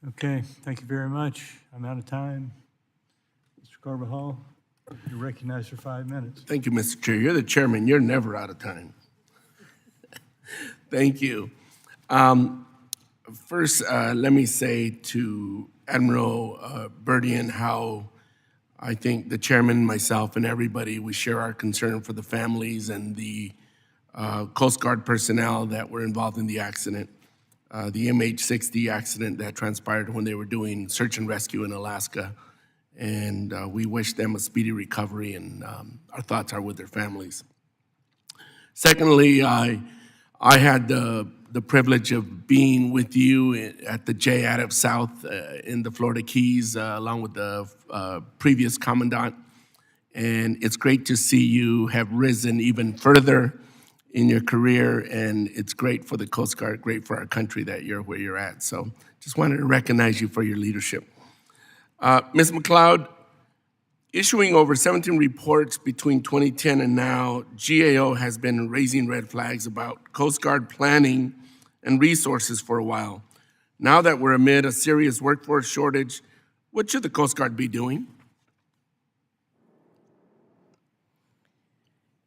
Okay, thank you very much. I'm out of time. Mr. Carbajal, you're recognized for 5 minutes. Thank you, Mr. Chair. You're the chairman. You're never out of time. Thank you. First, let me say to Admiral Burdian how I think the chairman, myself, and everybody, we share our concern for the families and the Coast Guard personnel that were involved in the accident, the MH-60 accident that transpired when they were doing search and rescue in Alaska. And we wish them a speedy recovery, and our thoughts are with their families. Secondly, I had the privilege of being with you at the J. Adams South in the Florida Keys, along with the previous commandant. And it's great to see you have risen even further in your career, and it's great for the Coast Guard, great for our country that you're where you're at. So just wanted to recognize you for your leadership. Ms. McLeod, issuing over 17 reports between 2010 and now, GAO has been raising red flags about Coast Guard planning and resources for a while. Now that we're amid a serious workforce shortage, what should the Coast Guard be doing?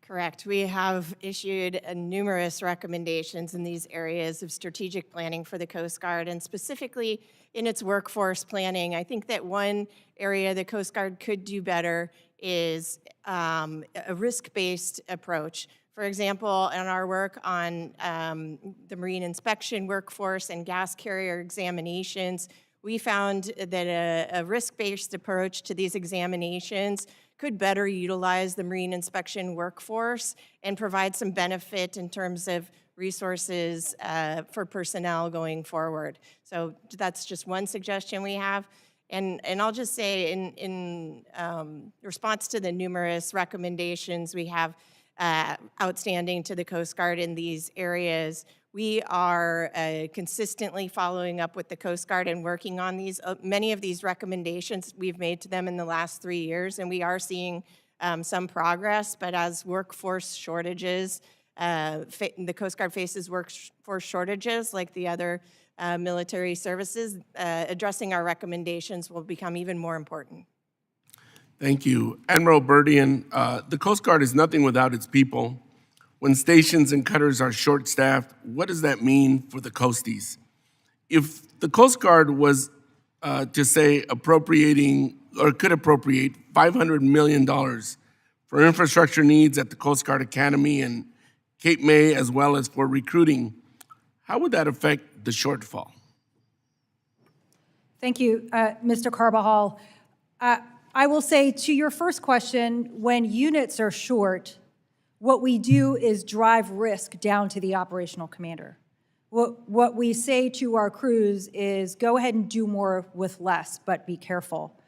Correct. We have issued numerous recommendations in these areas of strategic planning for the Coast Guard, and specifically in its workforce planning. I think that one area the Coast Guard could do better is a risk-based approach. For example, in our work on the marine inspection workforce and gas carrier examinations, we found that a risk-based approach to these examinations could better utilize the marine inspection workforce and provide some benefit in terms of resources for personnel going forward. So that's just one suggestion we have. And I'll just say in response to the numerous recommendations we have outstanding to the Coast Guard in these areas, we are consistently following up with the Coast Guard and working on these. Many of these recommendations we've made to them in the last 3 years, and we are seeing some progress. But as workforce shortages, the Coast Guard faces workforce shortages like the other military services, addressing our recommendations will become even more important. Thank you. Admiral Burdian, the Coast Guard is nothing without its people. When stations and cutters are short-staffed, what does that mean for the coasties? If the Coast Guard was to say appropriating or could appropriate $500 million for infrastructure needs at the Coast Guard Academy and Cape May, as well as for recruiting, how would that affect the shortfall? Thank you, Mr. Carbajal. I will say to your first question, when units are short, what we do is drive risk down to the operational commander. what we say to our crews is go ahead and do more with less, but be careful.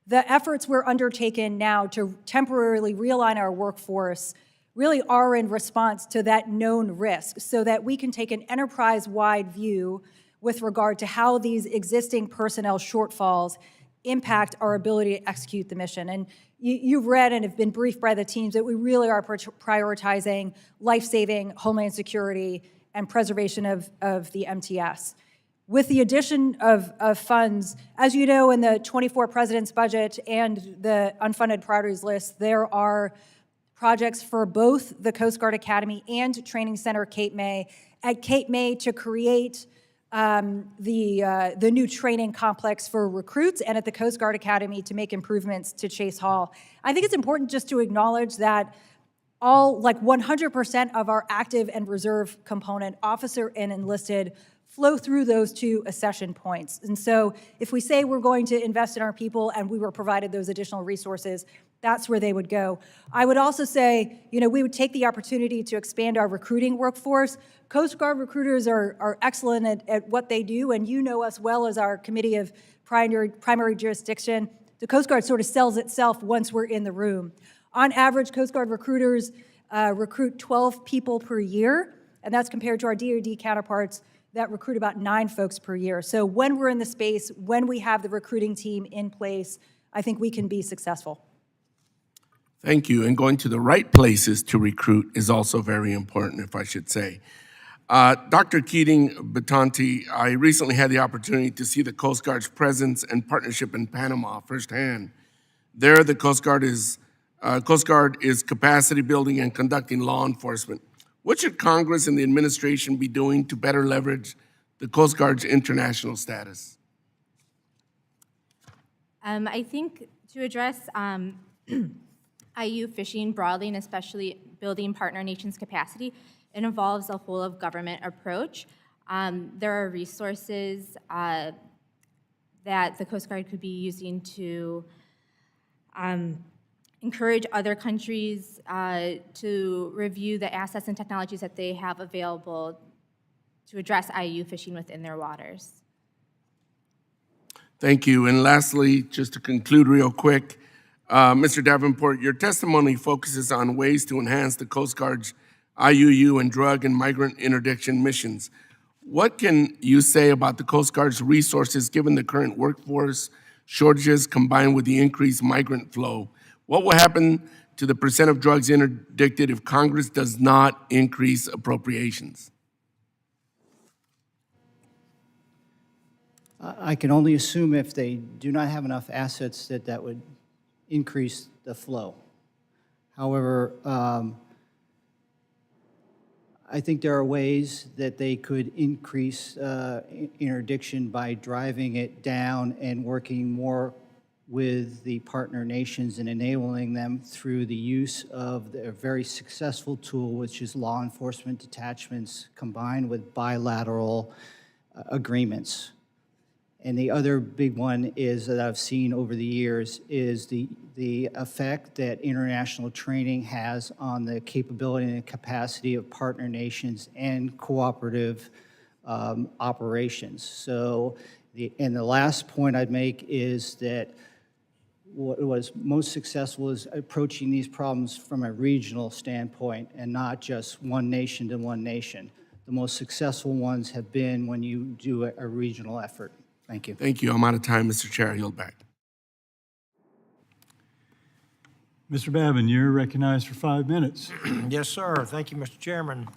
The efforts we're undertaking now to temporarily realign our workforce really are in response to that known risk so that we can take an enterprise-wide view with regard to how these existing personnel shortfalls impact our ability to execute the mission. And you've read and have been briefed by the teams that we really are prioritizing life-saving, homeland security, and preservation of the MTS. With the addition of funds, as you know, in the 24 President's budget and the unfunded priorities list, there are projects for both the Coast Guard Academy and Training Center Cape May. At Cape May to create the new training complex for recruits, and at the Coast Guard Academy to make improvements to Chase Hall. I think it's important just to acknowledge that all, like 100% of our active and reserve component, officer and enlisted, flow through those two accession points. And so if we say we're going to invest in our people and we were provided those additional resources, that's where they would go. I would also say, you know, we would take the opportunity to expand our recruiting workforce. Coast Guard recruiters are excellent at what they do, and you know us well as our Committee of Primary Jurisdiction. The Coast Guard sort of sells itself once we're in the room. On average, Coast Guard recruiters recruit 12 people per year, and that's compared to our DoD counterparts that recruit about 9 folks per year. So when we're in the space, when we have the recruiting team in place, I think we can be successful. Thank you. And going to the right places to recruit is also very important, if I should say. Dr. Keating-Batanti, I recently had the opportunity to see the Coast Guard's presence and partnership in Panama firsthand. There, the Coast Guard is capacity building and conducting law enforcement. What should Congress and the administration be doing to better leverage the Coast Guard's international status? I think to address IU fishing broadly, and especially building partner nations' capacity, it involves a whole of government approach. There are resources that the Coast Guard could be using to encourage other countries to review the assets and technologies that they have available to address IU fishing within their waters. Thank you. And lastly, just to conclude real quick, Mr. Davenport, your testimony focuses on ways to enhance the Coast Guard's IUU and drug and migrant interdiction missions. What can you say about the Coast Guard's resources given the current workforce shortages combined with the increased migrant flow? What will happen to the percent of drugs interdicted if Congress does not increase appropriations? I can only assume if they do not have enough assets that would increase the flow. However, I think there are ways that they could increase interdiction by driving it down and working more with the partner nations and enabling them through the use of a very successful tool, which is law enforcement detachments combined with bilateral agreements. And the other big one is that I've seen over the years is the effect that international training has on the capability and capacity of partner nations and cooperative operations. So, the last point I'd make is that what was most successful is approaching these problems from a regional standpoint and not just one nation to one nation. The most successful ones have been when you do a regional effort. Thank you. Thank you. I'm out of time, Mr. Chair. I yield back. Mr. Babin, you're recognized for 5 minutes. Yes, sir. Thank you, Mr. Chairman.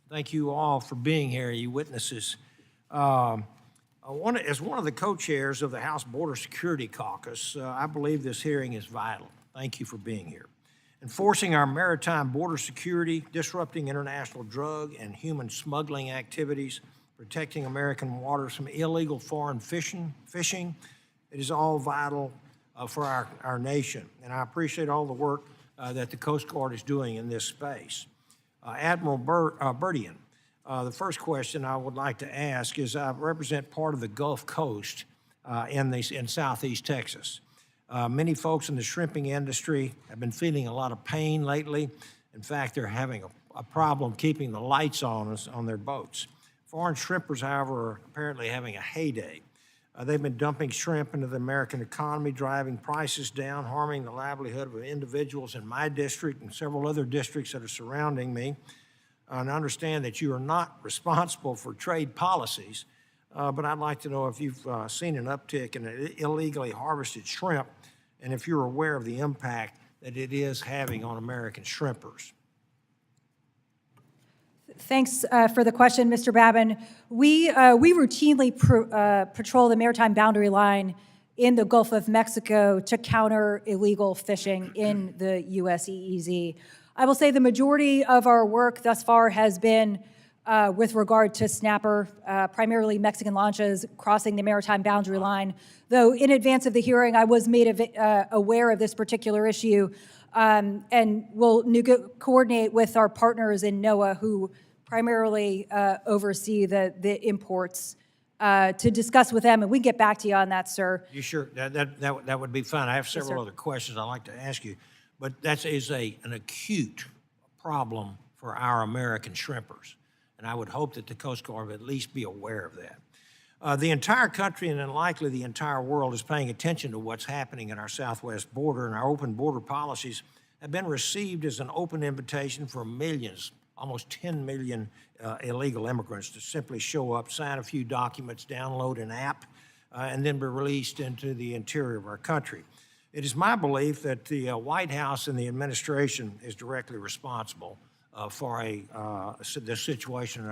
Thank you all for being here, you witnesses. As one of the co-chairs of the House Border Security Caucus, I believe this hearing is vital. Thank you for being here. Enforcing our maritime border security, disrupting international drug and human smuggling activities, protecting American waters from illegal foreign fishing, it is all vital for our nation. And I appreciate all the work that the Coast Guard is doing in this space. Admiral Burdian, the first question I would like to ask is I represent part of the Gulf Coast in southeast Texas. Many folks in the shrimping industry have been feeling a lot of pain lately. In fact, they're having a problem keeping the lights on their boats. Foreign shrimpers, however, are apparently having a heyday. They've been dumping shrimp into the American economy, driving prices down, harming the livelihood of individuals in my district and several other districts that are surrounding me. And I understand that you are not responsible for trade policies, but I'd like to know if you've seen an uptick in illegally harvested shrimp and if you're aware of the impact that it is having on American shrimpers. Thanks for the question, Mr. Babin. We routinely patrol the maritime boundary line in the Gulf of Mexico to counter illegal fishing in the U.S. EEZ. I will say the majority of our work thus far has been with regard to snapper, primarily Mexican launches crossing the maritime boundary line. Though in advance of the hearing, I was made aware of this particular issue, and we'll coordinate with our partners in NOAA who primarily oversee the imports to discuss with them, and we can get back to you on that, sir. You sure? That would be fine. I have several sir. other questions I'd like to ask you, but that is an acute problem for our American shrimpers, and I would hope that the Coast Guard would at least be aware of that. The entire country and then likely the entire world is paying attention to what's happening at our southwest border, and our open border policies have been received as an open invitation for millions, almost 10 million illegal immigrants to simply show up, sign a few documents, download an app, and then be released into the interior of our country. It is my belief that the White House and the administration is directly responsible for the situation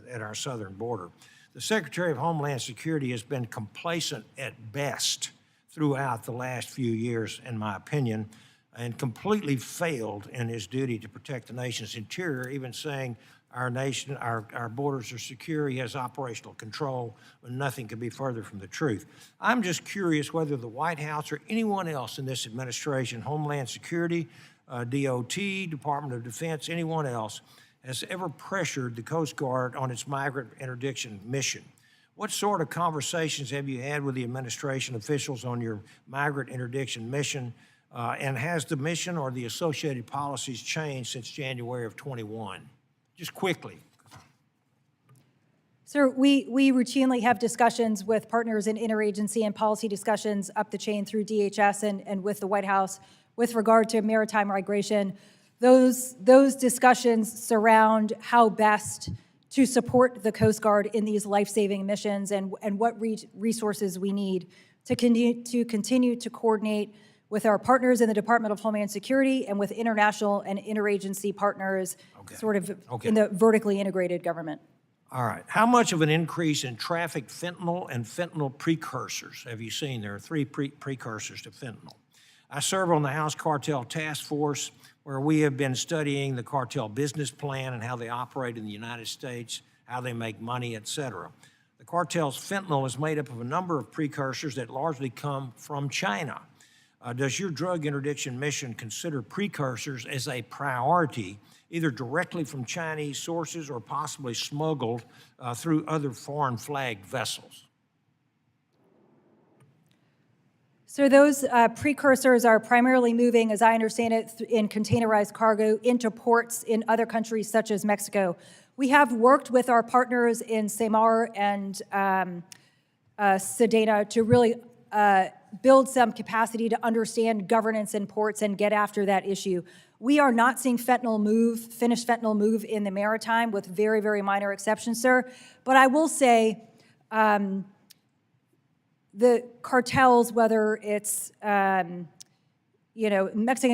at our southern border. The Secretary of Homeland Security has been complacent at best throughout the last few years, in my opinion, and completely failed in his duty to protect the nation's interior, even saying our borders are secure, he has operational control, when nothing could be further from the truth. I'm just curious whether the White House or anyone else in this administration, Homeland Security, DOT, Department of Defense, anyone else, has ever pressured the Coast Guard on its migrant interdiction mission. What sort of conversations have you had with the administration officials on your migrant interdiction mission? And has the mission or the associated policies changed since January of 21? Just quickly. Sir, we routinely have discussions with partners in interagency and policy discussions up the chain through DHS and with the White House with regard to maritime migration. Those discussions surround how best to support the Coast Guard in these life-saving missions and what resources we need to continue to coordinate with our partners in the Department of Homeland Security and with international and interagency partners, in the vertically integrated government. All right. How much of an increase in trafficked fentanyl and fentanyl precursors have you seen? There are three precursors to fentanyl. I serve on the House Cartel Task Force, where we have been studying the cartel business plan and how they operate in the United States, how they make money, et cetera. The cartel's fentanyl is made up of a number of precursors that largely come from China. Does your drug interdiction mission consider precursors as a priority, either directly from Chinese sources or possibly smuggled through other foreign flagged vessels? So those precursors are primarily moving, as I understand it, in containerized cargo into ports in other countries such as Mexico. We have worked with our partners in Samar and Sedena to really build some capacity to understand governance in ports and get after that issue. We are not seeing finished fentanyl move in the maritime, with very, very minor exceptions, sir. But I will say the cartels, whether it's Mexican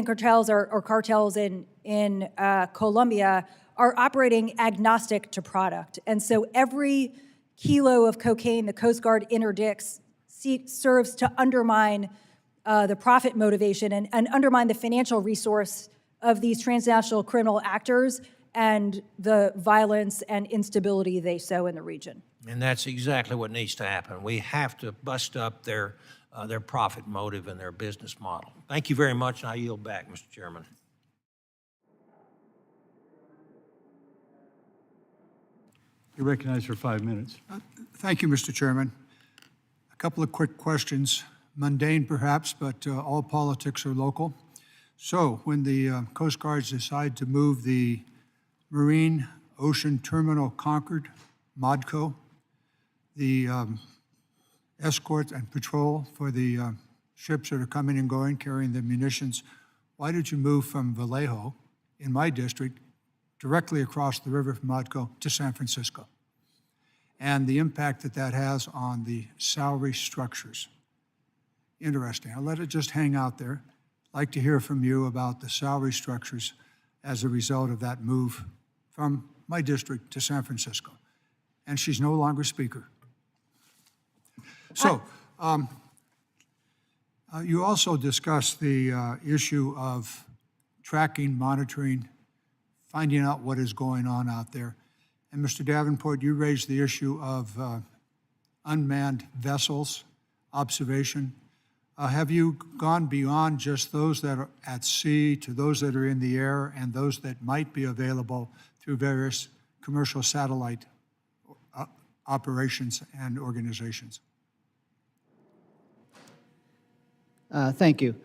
cartels or cartels in Colombia, are operating agnostic to product. And so every kilo of cocaine the Coast Guard interdicts serves to undermine the profit motivation and undermine the financial resource of these transnational criminal actors and the violence and instability they sow in the region. And that's exactly what needs to happen. We have to bust up their profit motive and their business model. Thank you very much, and I yield back, Mr. Chairman. You're recognized for 5 minutes. Thank you, Mr. Chairman. A couple of quick questions, mundane perhaps, but all politics are local. So when the Coast Guards decide to move the Marine Ocean Terminal Concord MODCO, the escort and patrol for the ships that are coming and going, carrying the munitions. Why did you move from Vallejo, in my district, directly across the river from MODCO to San Francisco? And the impact that that has on the salary structures. Interesting. I'll let it just hang out there. I'd like to hear from you about the salary structures as a result of that move from my district to San Francisco. And she's no longer speaker. So, you also discussed the issue of tracking, monitoring, finding out what is going on out there. And Mr. Davenport, you raised the issue of unmanned vessels, observation. Have you gone beyond just those that are at sea to those that are in the air and those that might be available through various commercial satellite operations and organizations? Thank you.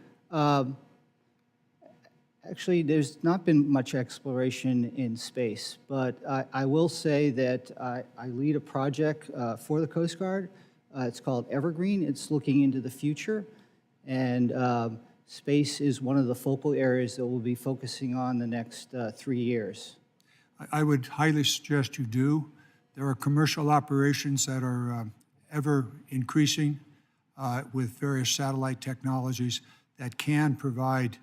Actually, there's not been much exploration in space, but I will say that I lead a project for the Coast Guard. It's called Evergreen. It's looking into the future, and space is one of the focal areas that we'll be focusing on the next 3 years. I would highly suggest you do. There are commercial operations that are ever increasing with various satellite technologies that can provide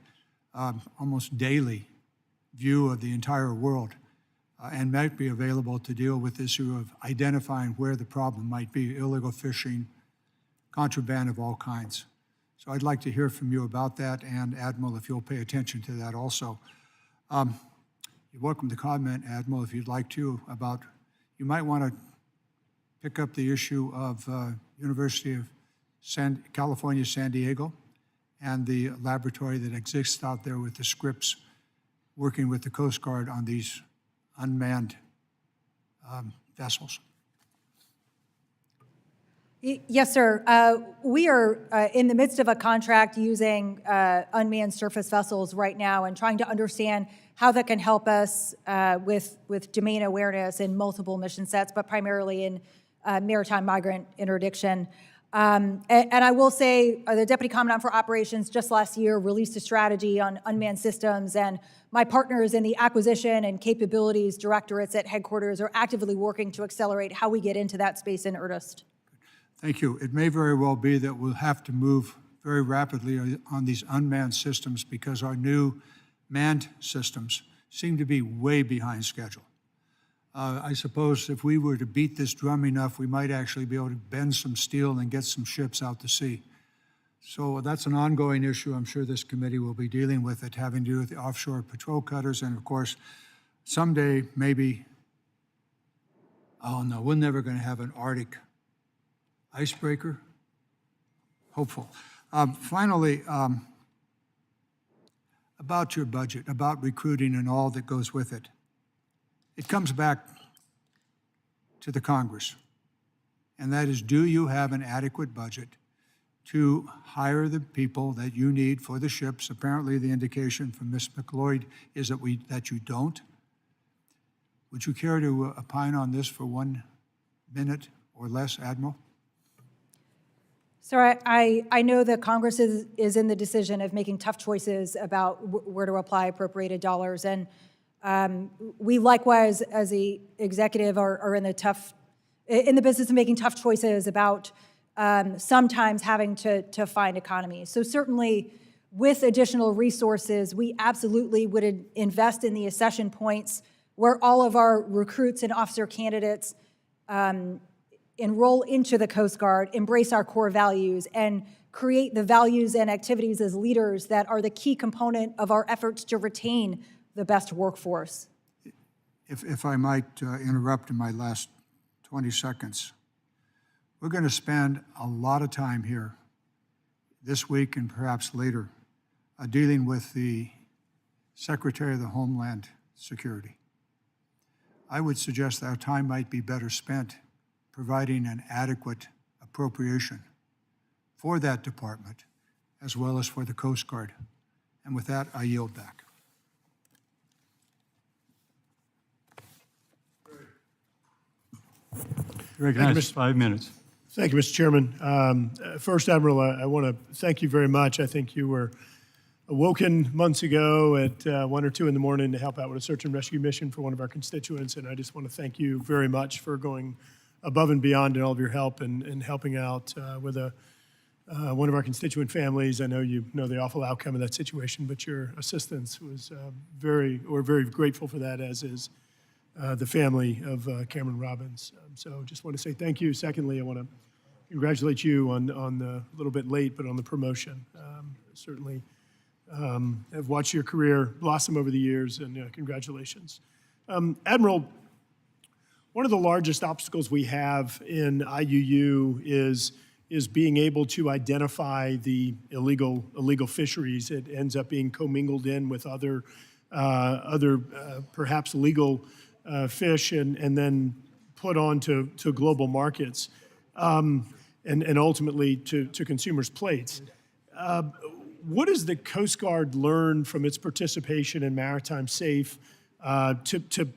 almost daily view of the entire world and might be available to deal with the issue of identifying where the problem might be, illegal fishing, contraband of all kinds. So I'd like to hear from you about that, and Admiral, if you'll pay attention to that also. You're welcome to comment, Admiral, if you'd like to, about, you might want to pick up the issue of University of California, San Diego, and the laboratory that exists out there with the Scripps, working with the Coast Guard on these unmanned vessels. Yes, sir. We are in the midst of a contract using unmanned surface vessels right now and trying to understand how that can help us with domain awareness in multiple mission sets, but primarily in maritime migrant interdiction. And I will say the Deputy Commandant for Operations just last year released a strategy on unmanned systems, and my partners in the acquisition and capabilities directorates at headquarters are actively working to accelerate how we get into that space in earnest. Thank you. It may very well be that we'll have to move very rapidly on these unmanned systems because our new manned systems seem to be way behind schedule. I suppose if we were to beat this drum enough, we might actually be able to bend some steel and get some ships out to sea. So that's an ongoing issue. I'm sure this committee will be dealing with it, having to do with the offshore patrol cutters. And of course, someday, maybe, oh no, we're never going to have an Arctic icebreaker. Hopeful. Finally, about your budget, about recruiting and all that goes with it. It comes back to the Congress, and that is, do you have an adequate budget to hire the people that you need for the ships? Apparently, the indication from Ms. McLeod is that you don't. Would you care to opine on this for 1 minute or less, Admiral? Sir, I know that Congress is in the decision of making tough choices about where to apply appropriated dollars, and we likewise, as the executive, are in the business of making tough choices about sometimes having to find economies. So certainly, with additional resources, we absolutely would invest in the accession points where all of our recruits and officer candidates enroll into the Coast Guard, embrace our core values, and create the values and activities as leaders that are the key component of our efforts to retain the best workforce. If I might interrupt in my last 20 seconds, we're going to spend a lot of time here this week and perhaps later dealing with the Secretary of the Homeland Security. I would suggest that our time might be better spent providing an adequate appropriation for that department as well as for the Coast Guard. And with that, I yield back. Recognized 5 minutes. Thank you, Mr. Chairman. First, Admiral, I want to thank you very much. I think you were awoken months ago at 1 or 2 in the morning to help out with a search and rescue mission for one of our constituents, and I just want to thank you very much for going above and beyond in all of your help and helping out with one of our constituent families. I know you know the awful outcome of that situation, but your assistance was we're very grateful for that, as is the family of Cameron Robbins. So just want to say thank you. Secondly, I want to congratulate you on the, a little bit late, but on the promotion. Certainly have watched your career blossom over the years, and congratulations. Admiral, one of the largest obstacles we have in IUU is being able to identify the illegal fisheries. It ends up being commingled in with other perhaps legal fish and then put on to global markets and ultimately to consumers' plates. What does the Coast Guard learn from its participation in Maritime Safe to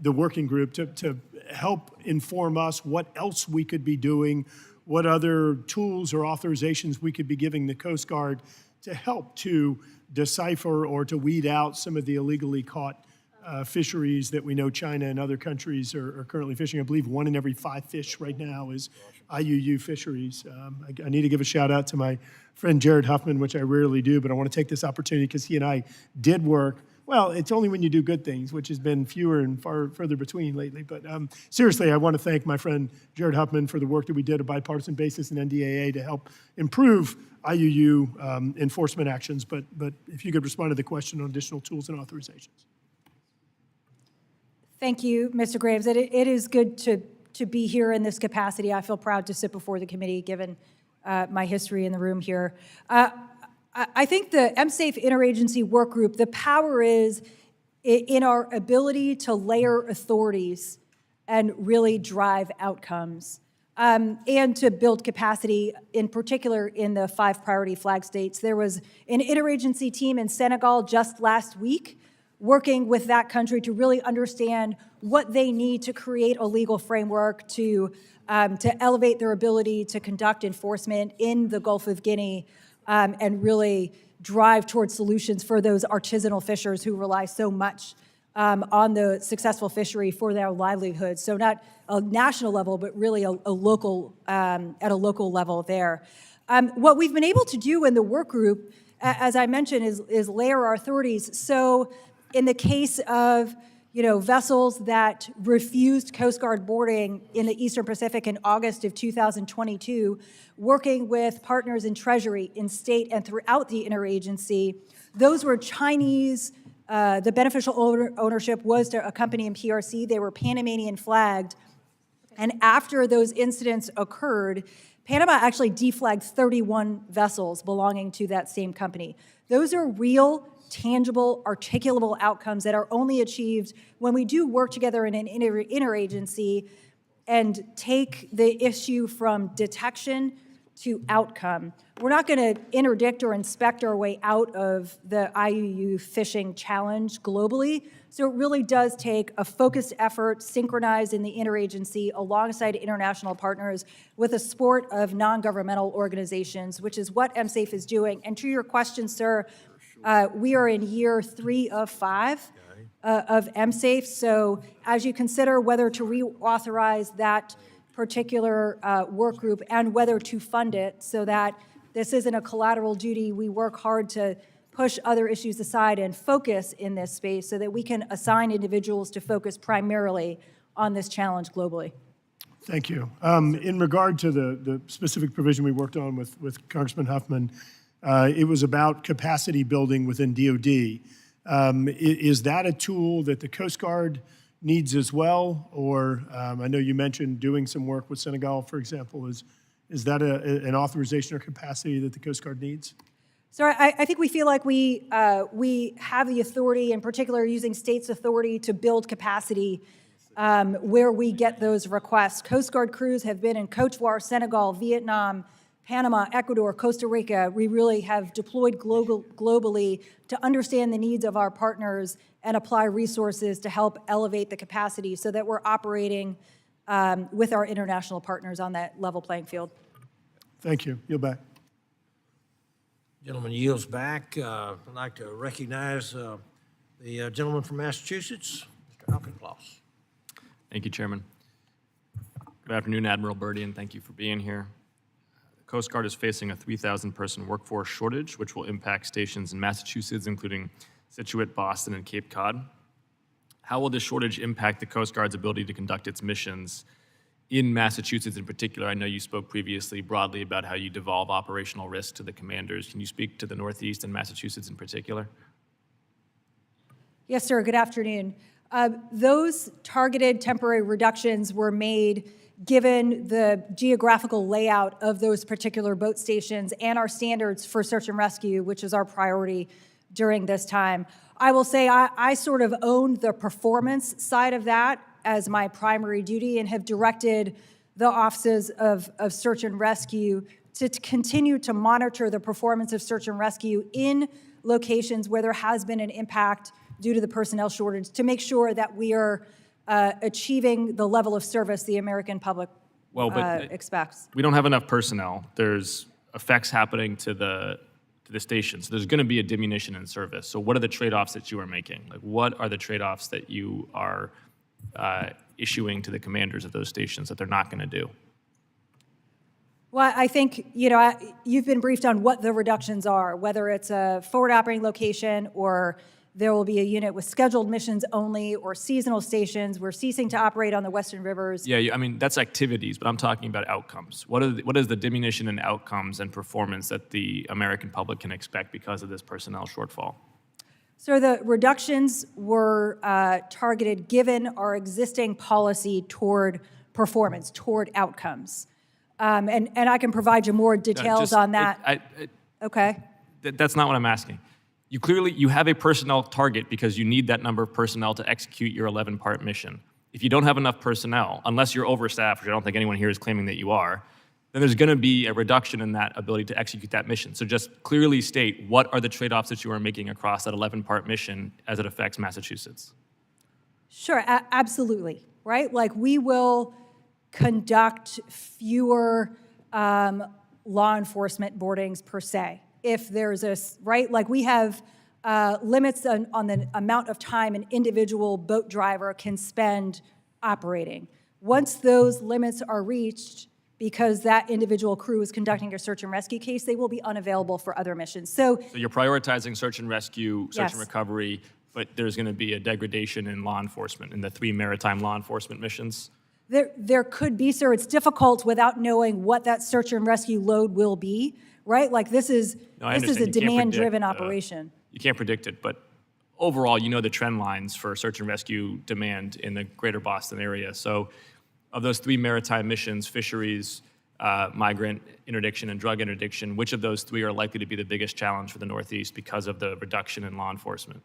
the working group to help inform us what else we could be doing, what other tools or authorizations we could be giving the Coast Guard to help to decipher or to weed out some of the illegally caught fisheries that we know China and other countries are currently fishing? I believe 1 in every 5 fish right now is IUU fisheries. I need to give a shout out to my friend Jared Huffman, which I rarely do, but I want to take this opportunity because he and I did work. Well, it's only when you do good things, which has been fewer and further between lately. But seriously, I want to thank my friend Jared Huffman for the work that we did on a bipartisan basis in NDAA to help improve IUU enforcement actions. But if you could respond to the question on additional tools and authorizations. Thank you, Mr. Graves. It is good to be here in this capacity. I feel proud to sit before the committee, given my history in the room here. I think the MSAFE interagency work group, the power is in our ability to layer authorities and really drive outcomes, and to build capacity, in particular in the 5 priority flag states. There was an interagency team in Senegal just last week working with that country to really understand what they need to create a legal framework to elevate their ability to conduct enforcement in the Gulf of Guinea, and really drive towards solutions for those artisanal fishers who rely so much on the successful fishery for their livelihood. So not a national level, but really a local, at a local level there. What we've been able to do in the work group, as I mentioned, is layer our authorities. So in the case of vessels that refused Coast Guard boarding in the Eastern Pacific in August of 2022, working with partners in Treasury, in state, and throughout the interagency, those were Chinese. The beneficial ownership was to a company in PRC. They were Panamanian flagged. And after those incidents occurred, Panama actually deflagged 31 vessels belonging to that same company. Those are real, tangible, articulable outcomes that are only achieved when we do work together in an interagency and take the issue from detection to outcome. We're not going to interdict or inspect our way out of the IUU fishing challenge globally, so it really does take a focused effort, synchronized in the interagency alongside international partners with a support of non-governmental organizations, which is what MSAFE is doing. And to your question, sir, we are in year 3 of 5 of MSAFE, so as you consider whether to reauthorize that particular work group and whether to fund it so that this isn't a collateral duty, we work hard to push other issues aside and focus in this space so that we can assign individuals to focus primarily on this challenge globally. Thank you. In regard to the specific provision we worked on with Congressman Huffman, it was about capacity building within DOD. Is that a tool that the Coast Guard needs as well? Or I know you mentioned doing some work with Senegal, for example. Is that an authorization or capacity that the Coast Guard needs? So I think we feel like we have the authority, in particular using states' authority, to build capacity where we get those requests. Coast Guard crews have been in Cote d'Ivoire, Senegal, Vietnam, Panama, Ecuador, Costa Rica. We really have deployed globally to understand the needs of our partners and apply resources to help elevate the capacity so that we're operating with our international partners on that level playing field. Thank you. Yield back. Gentleman yields back. I'd like to recognize the gentleman from Massachusetts, Mr. Auchincloss. Thank you, Chairman. Good afternoon, Admiral Birdie, and thank you for being here. The Coast Guard is facing a 3,000-person workforce shortage, which will impact stations in Massachusetts, including Scituate, Boston, and Cape Cod. How will this shortage impact the Coast Guard's ability to conduct its missions in Massachusetts in particular? I know you spoke previously broadly about how you devolve operational risk to the commanders. Can you speak to the Northeast and Massachusetts in particular? Yes, sir. Good afternoon. Those targeted temporary reductions were made given the geographical layout of those particular boat stations and our standards for search and rescue, which is our priority during this time. I will say I sort of owned the performance side of that as my primary duty and have directed the offices of search and rescue to continue to monitor the performance of search and rescue in locations where there has been an impact due to the personnel shortage, to make sure that we are achieving the level of service the American public expects. We don't have enough personnel. There's effects happening to the stations. There's going to be a diminution in service. So what are the trade-offs that you are making? Like, what are the trade-offs that you are issuing to the commanders of those stations that they're not going to do? Well, I think, you've been briefed on what the reductions are, whether it's a forward operating location or there will be a unit with scheduled missions only or seasonal stations. We're ceasing to operate on the Western Rivers. Yeah, I mean, that's activities, but I'm talking about outcomes. What is the diminution in outcomes and performance that the American public can expect because of this personnel shortfall? So the reductions were targeted given our existing policy toward performance, toward outcomes. And I can provide you more details on that. Okay. That's not what I'm asking. You have a personnel target because you need that number of personnel to execute your 11-part mission. If you don't have enough personnel, unless you're overstaffed, which I don't think anyone here is claiming that you are, then there's going to be a reduction in that ability to execute that mission. So just clearly state what are the trade-offs that you are making across that 11-part mission as it affects Massachusetts. Sure, absolutely, right? Like, we will conduct fewer law enforcement boardings per se. If there's right? Like, we have limits on the amount of time an individual boat driver can spend operating. Once those limits are reached, because that individual crew is conducting a search and rescue case, they will be unavailable for other missions. So you're prioritizing search and rescue, search Yes. and recovery, but there's going to be a degradation in law enforcement, in the 3 maritime law enforcement missions? There could be, sir. It's difficult without knowing what that search and rescue load will be, right? Like, this is No, I this is a understand. You can't demand-driven predict, operation. You can't predict it, but overall, you know the trend lines for search and rescue demand in the greater Boston area. So of those 3 maritime missions, fisheries, migrant interdiction, and drug interdiction, which of those 3 are likely to be the biggest challenge for the Northeast because of the reduction in law enforcement?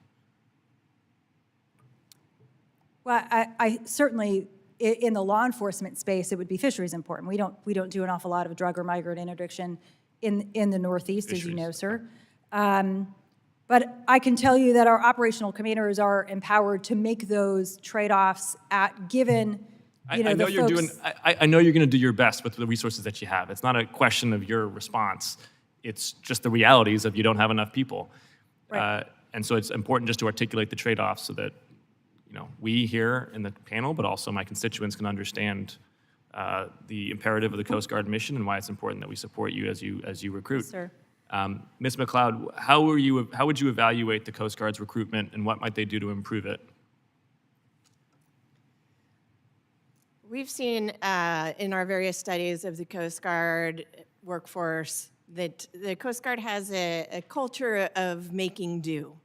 Well, I certainly, in the law enforcement space, it would be fisheries important. We don't do an awful lot of drug or migrant interdiction in the Northeast, as you know, sir. But I can tell you that our operational commanders are empowered to make those trade-offs given, I know you're going to do your best with the resources that you have. It's not a question of your response. It's just the realities of you don't have enough people. Right. And so it's important just to articulate the trade-offs so that we here in the panel, but also my constituents, can understand the imperative of the Coast Guard mission and why it's important that we support you as you recruit. Yes, sir. Ms. McLeod, how would you evaluate the Coast Guard's recruitment, and what might they do to improve it? We've seen in our various studies of the Coast Guard workforce that the Coast Guard has a culture of making do.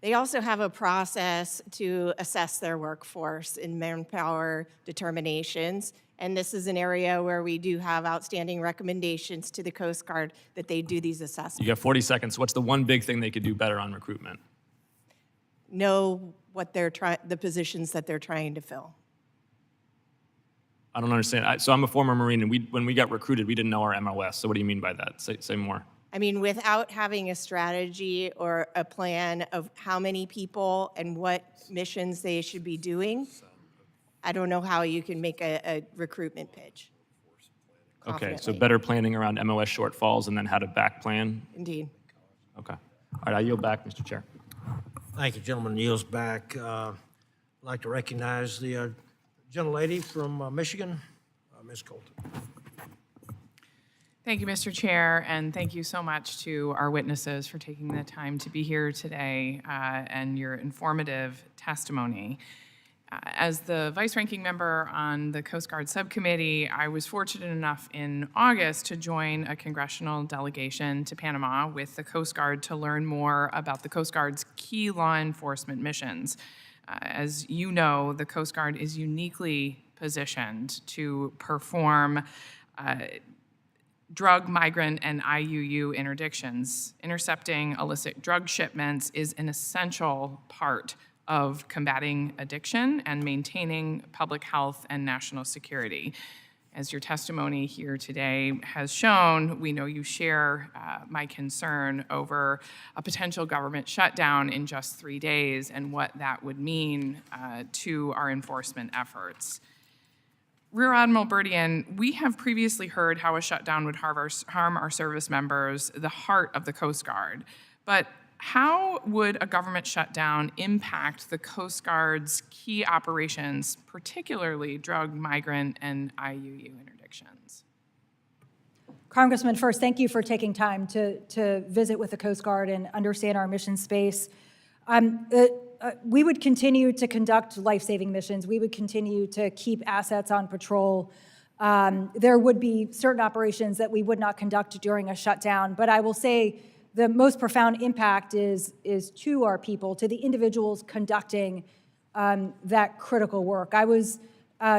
They also have a process to assess their workforce in manpower determinations, and this is an area where we do have outstanding recommendations to the Coast Guard that they do these assessments. You got 40 seconds. What's the one big thing they could do better on recruitment? Know what the positions that they're trying to fill. I don't understand. So I'm a former Marine, and when we got recruited, we didn't know our MOS. So what do you mean by that? Say more. I mean, without having a strategy or a plan of how many people and what missions they should be doing, I don't know how you can make a recruitment pitch. Okay, so confidently. better planning around MOS shortfalls and then how to back plan? Indeed. Okay. All right, I yield back, Mr. Chair. Thank you, gentleman. Yields back. I'd like to recognize the gentlelady from Michigan, Ms. Colton. Thank you, Mr. Chair, and thank you so much to our witnesses for taking the time to be here today and your informative testimony. As the vice-ranking member on the Coast Guard Subcommittee, I was fortunate enough in August to join a congressional delegation to Panama with the Coast Guard to learn more about the Coast Guard's key law enforcement missions. As you know, the Coast Guard is uniquely positioned to perform drug, migrant, and IUU interdictions. Intercepting illicit drug shipments is an essential part of combating addiction and maintaining public health and national security. As your testimony here today has shown, we know you share my concern over a potential government shutdown in just 3 days and what that would mean to our enforcement efforts. Rear Admiral Burdian, we have previously heard how a shutdown would harm our service members, the heart of the Coast Guard. But how would a government shutdown impact the Coast Guard's key operations, particularly drug, migrant, and IUU interdictions? Congressman, first, thank you for taking time to visit with the Coast Guard and understand our mission space. We would continue to conduct life-saving missions. We would continue to keep assets on patrol. There would be certain operations that we would not conduct during a shutdown, but I will say the most profound impact is to our people, to the individuals conducting that critical work. I was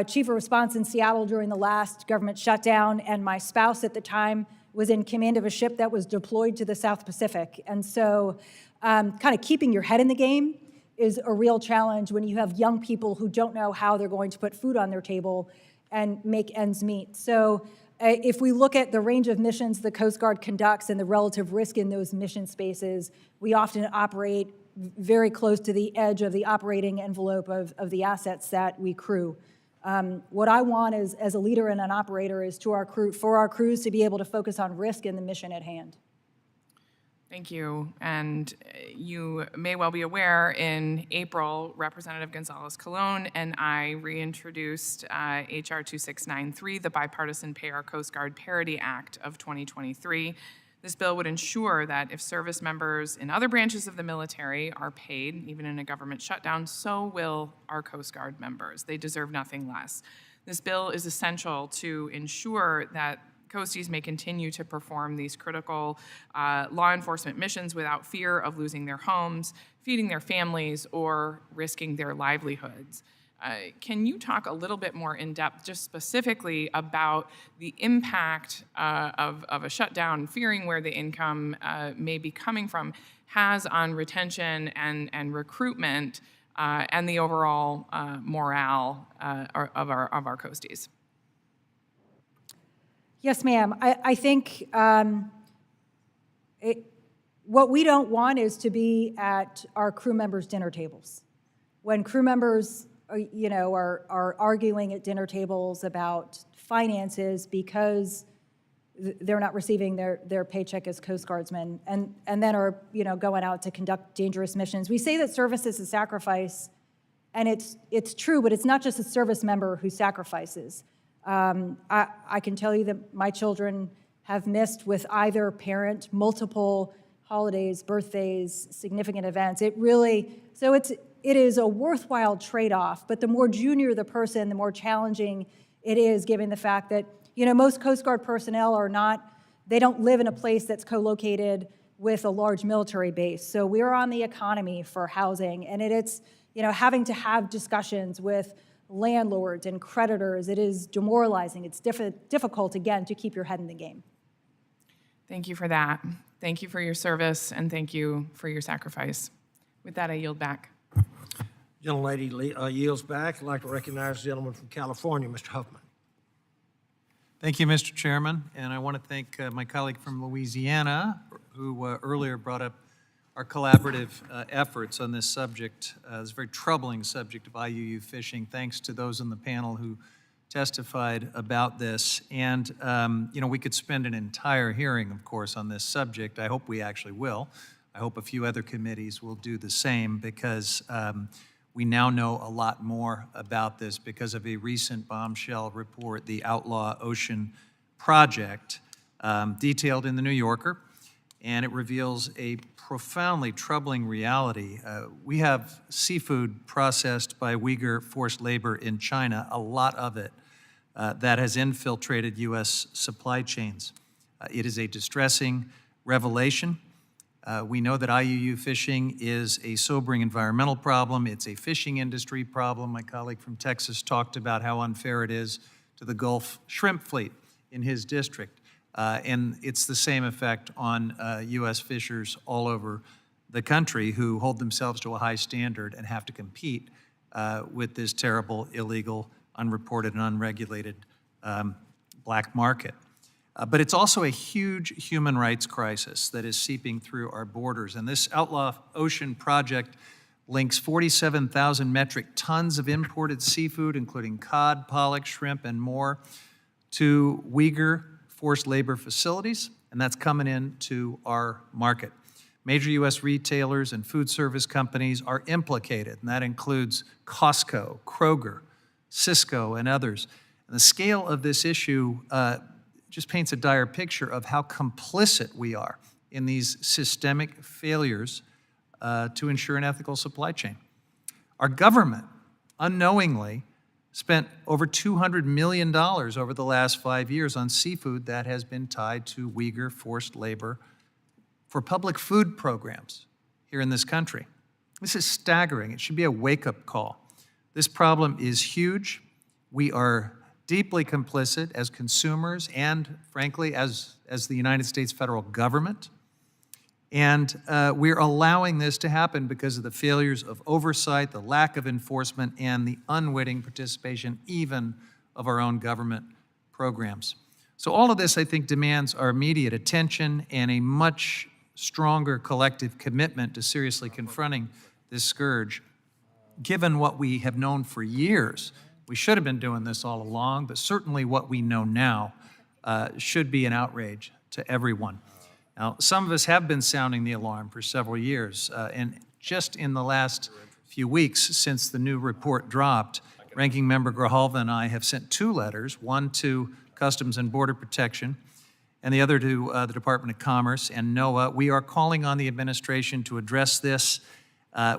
chief of response in Seattle during the last government shutdown, and my spouse at the time was in command of a ship that was deployed to the South Pacific. And so kind of keeping your head in the game is a real challenge when you have young people who don't know how they're going to put food on their table and make ends meet. So if we look at the range of missions the Coast Guard conducts and the relative risk in those mission spaces, we often operate very close to the edge of the operating envelope of the assets that we crew. What I want as a leader and an operator is for our crews to be able to focus on risk and the mission at hand. Thank you. And you may well be aware, in April, Representative Gonzalez-Colon and I reintroduced H.R. 2693, the Bipartisan Pay Our Coast Guard Parity Act of 2023. This bill would ensure that if service members in other branches of the military are paid, even in a government shutdown, so will our Coast Guard members. They deserve nothing less. This bill is essential to ensure that Coasties may continue to perform these critical law enforcement missions without fear of losing their homes, feeding their families, or risking their livelihoods. Can you talk a little bit more in depth, just specifically about the impact of a shutdown, fearing where the income may be coming from, has on retention and recruitment and the overall morale of our Coasties? Yes, ma'am. I think what we don't want is to be at our crew members' dinner tables. When crew members, are arguing at dinner tables about finances because they're not receiving their paycheck as Coast Guardsmen, and then are going out to conduct dangerous missions. We say that service is a sacrifice, and it's true, but it's not just a service member who sacrifices. I can tell you that my children have missed with either parent multiple holidays, birthdays, significant events. It is a worthwhile trade-off, but the more junior the person, the more challenging it is, given the fact that most Coast Guard personnel they don't live in a place that's co-located with a large military base. So we're on the economy for housing, and it's having to have discussions with landlords and creditors. It is demoralizing. It's difficult, again, to keep your head in the game. Thank you for that. Thank you for your service, and thank you for your sacrifice. With that, I yield back. Gentlelady yields back. I'd like to recognize the gentleman from California, Mr. Huffman. Thank you, Mr. Chairman, and I want to thank my colleague from Louisiana who earlier brought up our collaborative efforts on this subject, this very troubling subject of IUU fishing, thanks to those on the panel who testified about this. And, we could spend an entire hearing, of course, on this subject. I hope we actually will. I hope a few other committees will do the same because we now know a lot more about this because of a recent bombshell report, the Outlaw Ocean Project, detailed in the New Yorker, and it reveals a profoundly troubling reality. We have seafood processed by Uyghur forced labor in China, a lot of it, that has infiltrated U.S. supply chains. It is a distressing revelation. We know that IUU fishing is a sobering environmental problem. It's a fishing industry problem. My colleague from Texas talked about how unfair it is to the Gulf shrimp fleet in his district. And it's the same effect on U.S. fishers all over the country who hold themselves to a high standard and have to compete with this terrible, illegal, unreported, and unregulated black market. But it's also a huge human rights crisis that is seeping through our borders. And this Outlaw Ocean Project links 47,000 metric tons of imported seafood, including cod, pollock, shrimp, and more, to Uyghur forced labor facilities, and that's coming into our market. Major U.S. retailers and food service companies are implicated, and that includes Costco, Kroger, Cisco, and others. And the scale of this issue just paints a dire picture of how complicit we are in these systemic failures to ensure an ethical supply chain. Our government, unknowingly, spent over $200 million over the last 5 years on seafood that has been tied to Uyghur forced labor for public food programs here in this country. This is staggering. It should be a wake-up call. This problem is huge. We are deeply complicit as consumers and, frankly, as the United States federal government. And we're allowing this to happen because of the failures of oversight, the lack of enforcement, and the unwitting participation even of our own government programs. So all of this, I think, demands our immediate attention and a much stronger collective commitment to seriously confronting this scourge. Given what we have known for years, we should have been doing this all along, but certainly what we know now should be an outrage to everyone. Now, some of us have been sounding the alarm for several years, and just in the last few weeks since the new report dropped, Ranking Member Grijalva and I have sent 2 letters, one to Customs and Border Protection and the other to the Department of Commerce and NOAA. We are calling on the administration to address this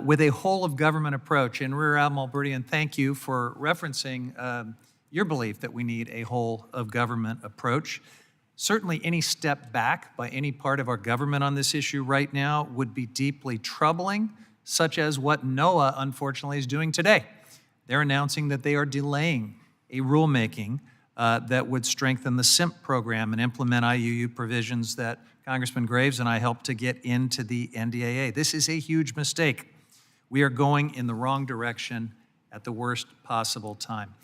with a whole-of-government approach. And Rear Admiral Burdian, thank you for referencing your belief that we need a whole-of-government approach. Certainly any step back by any part of our government on this issue right now would be deeply troubling, such as what NOAA, unfortunately, is doing today. They're announcing that they are delaying a rulemaking that would strengthen the SIMP program and implement IUU provisions that Congressman Graves and I helped to get into the NDAA. This is a huge mistake. We are going in the wrong direction at the worst possible time.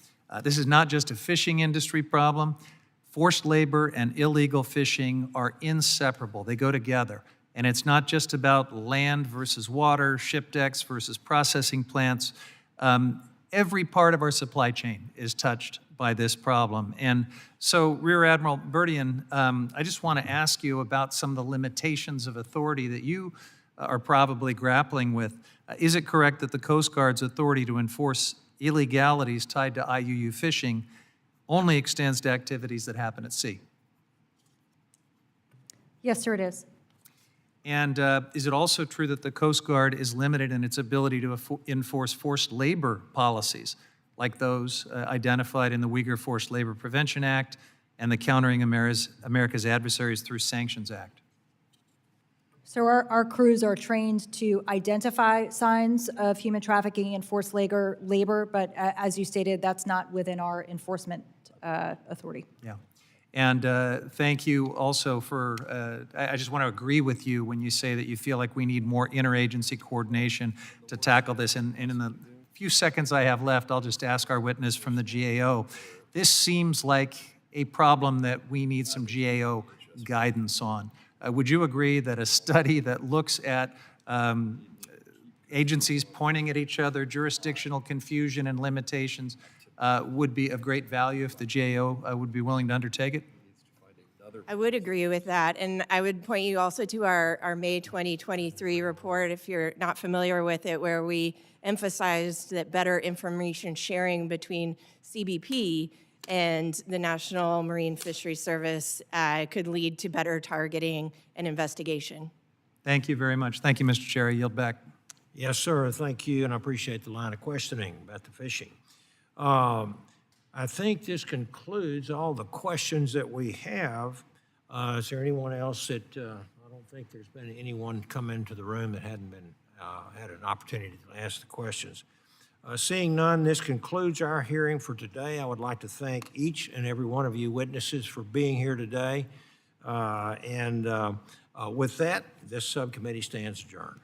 This is not just a fishing industry problem. Forced labor and illegal fishing are inseparable. They go together. And it's not just about land versus water, ship decks versus processing plants. Every part of our supply chain is touched by this problem. And so, Rear Admiral Burdian, I just want to ask you about some of the limitations of authority that you are probably grappling with. Is it correct that the Coast Guard's authority to enforce illegalities tied to IUU fishing only extends to activities that happen at sea? Yes, sir, it is. And is it also true that the Coast Guard is limited in its ability to enforce forced labor policies, like those identified in the Uyghur Forced Labor Prevention Act and the Countering America's Adversaries Through Sanctions Act? So our crews are trained to identify signs of human trafficking and forced labor, but as you stated, that's not within our enforcement authority. Yeah. And thank you also for, I just want to agree with you when you say that you feel like we need more interagency coordination to tackle this. And in the few seconds I have left, I'll just ask our witness from the GAO. This seems like a problem that we need some GAO guidance on. Would you agree that a study that looks at agencies pointing at each other, jurisdictional confusion and limitations, would be of great value if the GAO would be willing to undertake it? I would agree with that, and I would point you also to our May 2023 report, if you're not familiar with it, where we emphasized that better information sharing between CBP and the National Marine Fisheries Service could lead to better targeting and investigation. Thank you very much. Thank you, Mr. Chair. I yield back. Yes, sir, thank you, and I appreciate the line of questioning about the fishing. I think this concludes all the questions that we have. Is there anyone else that, I don't think there's been anyone come into the room that hadn't been, had an opportunity to ask the questions. Seeing none, this concludes our hearing for today. I would like to thank each and every one of you witnesses for being here today. With that, this subcommittee stands adjourned.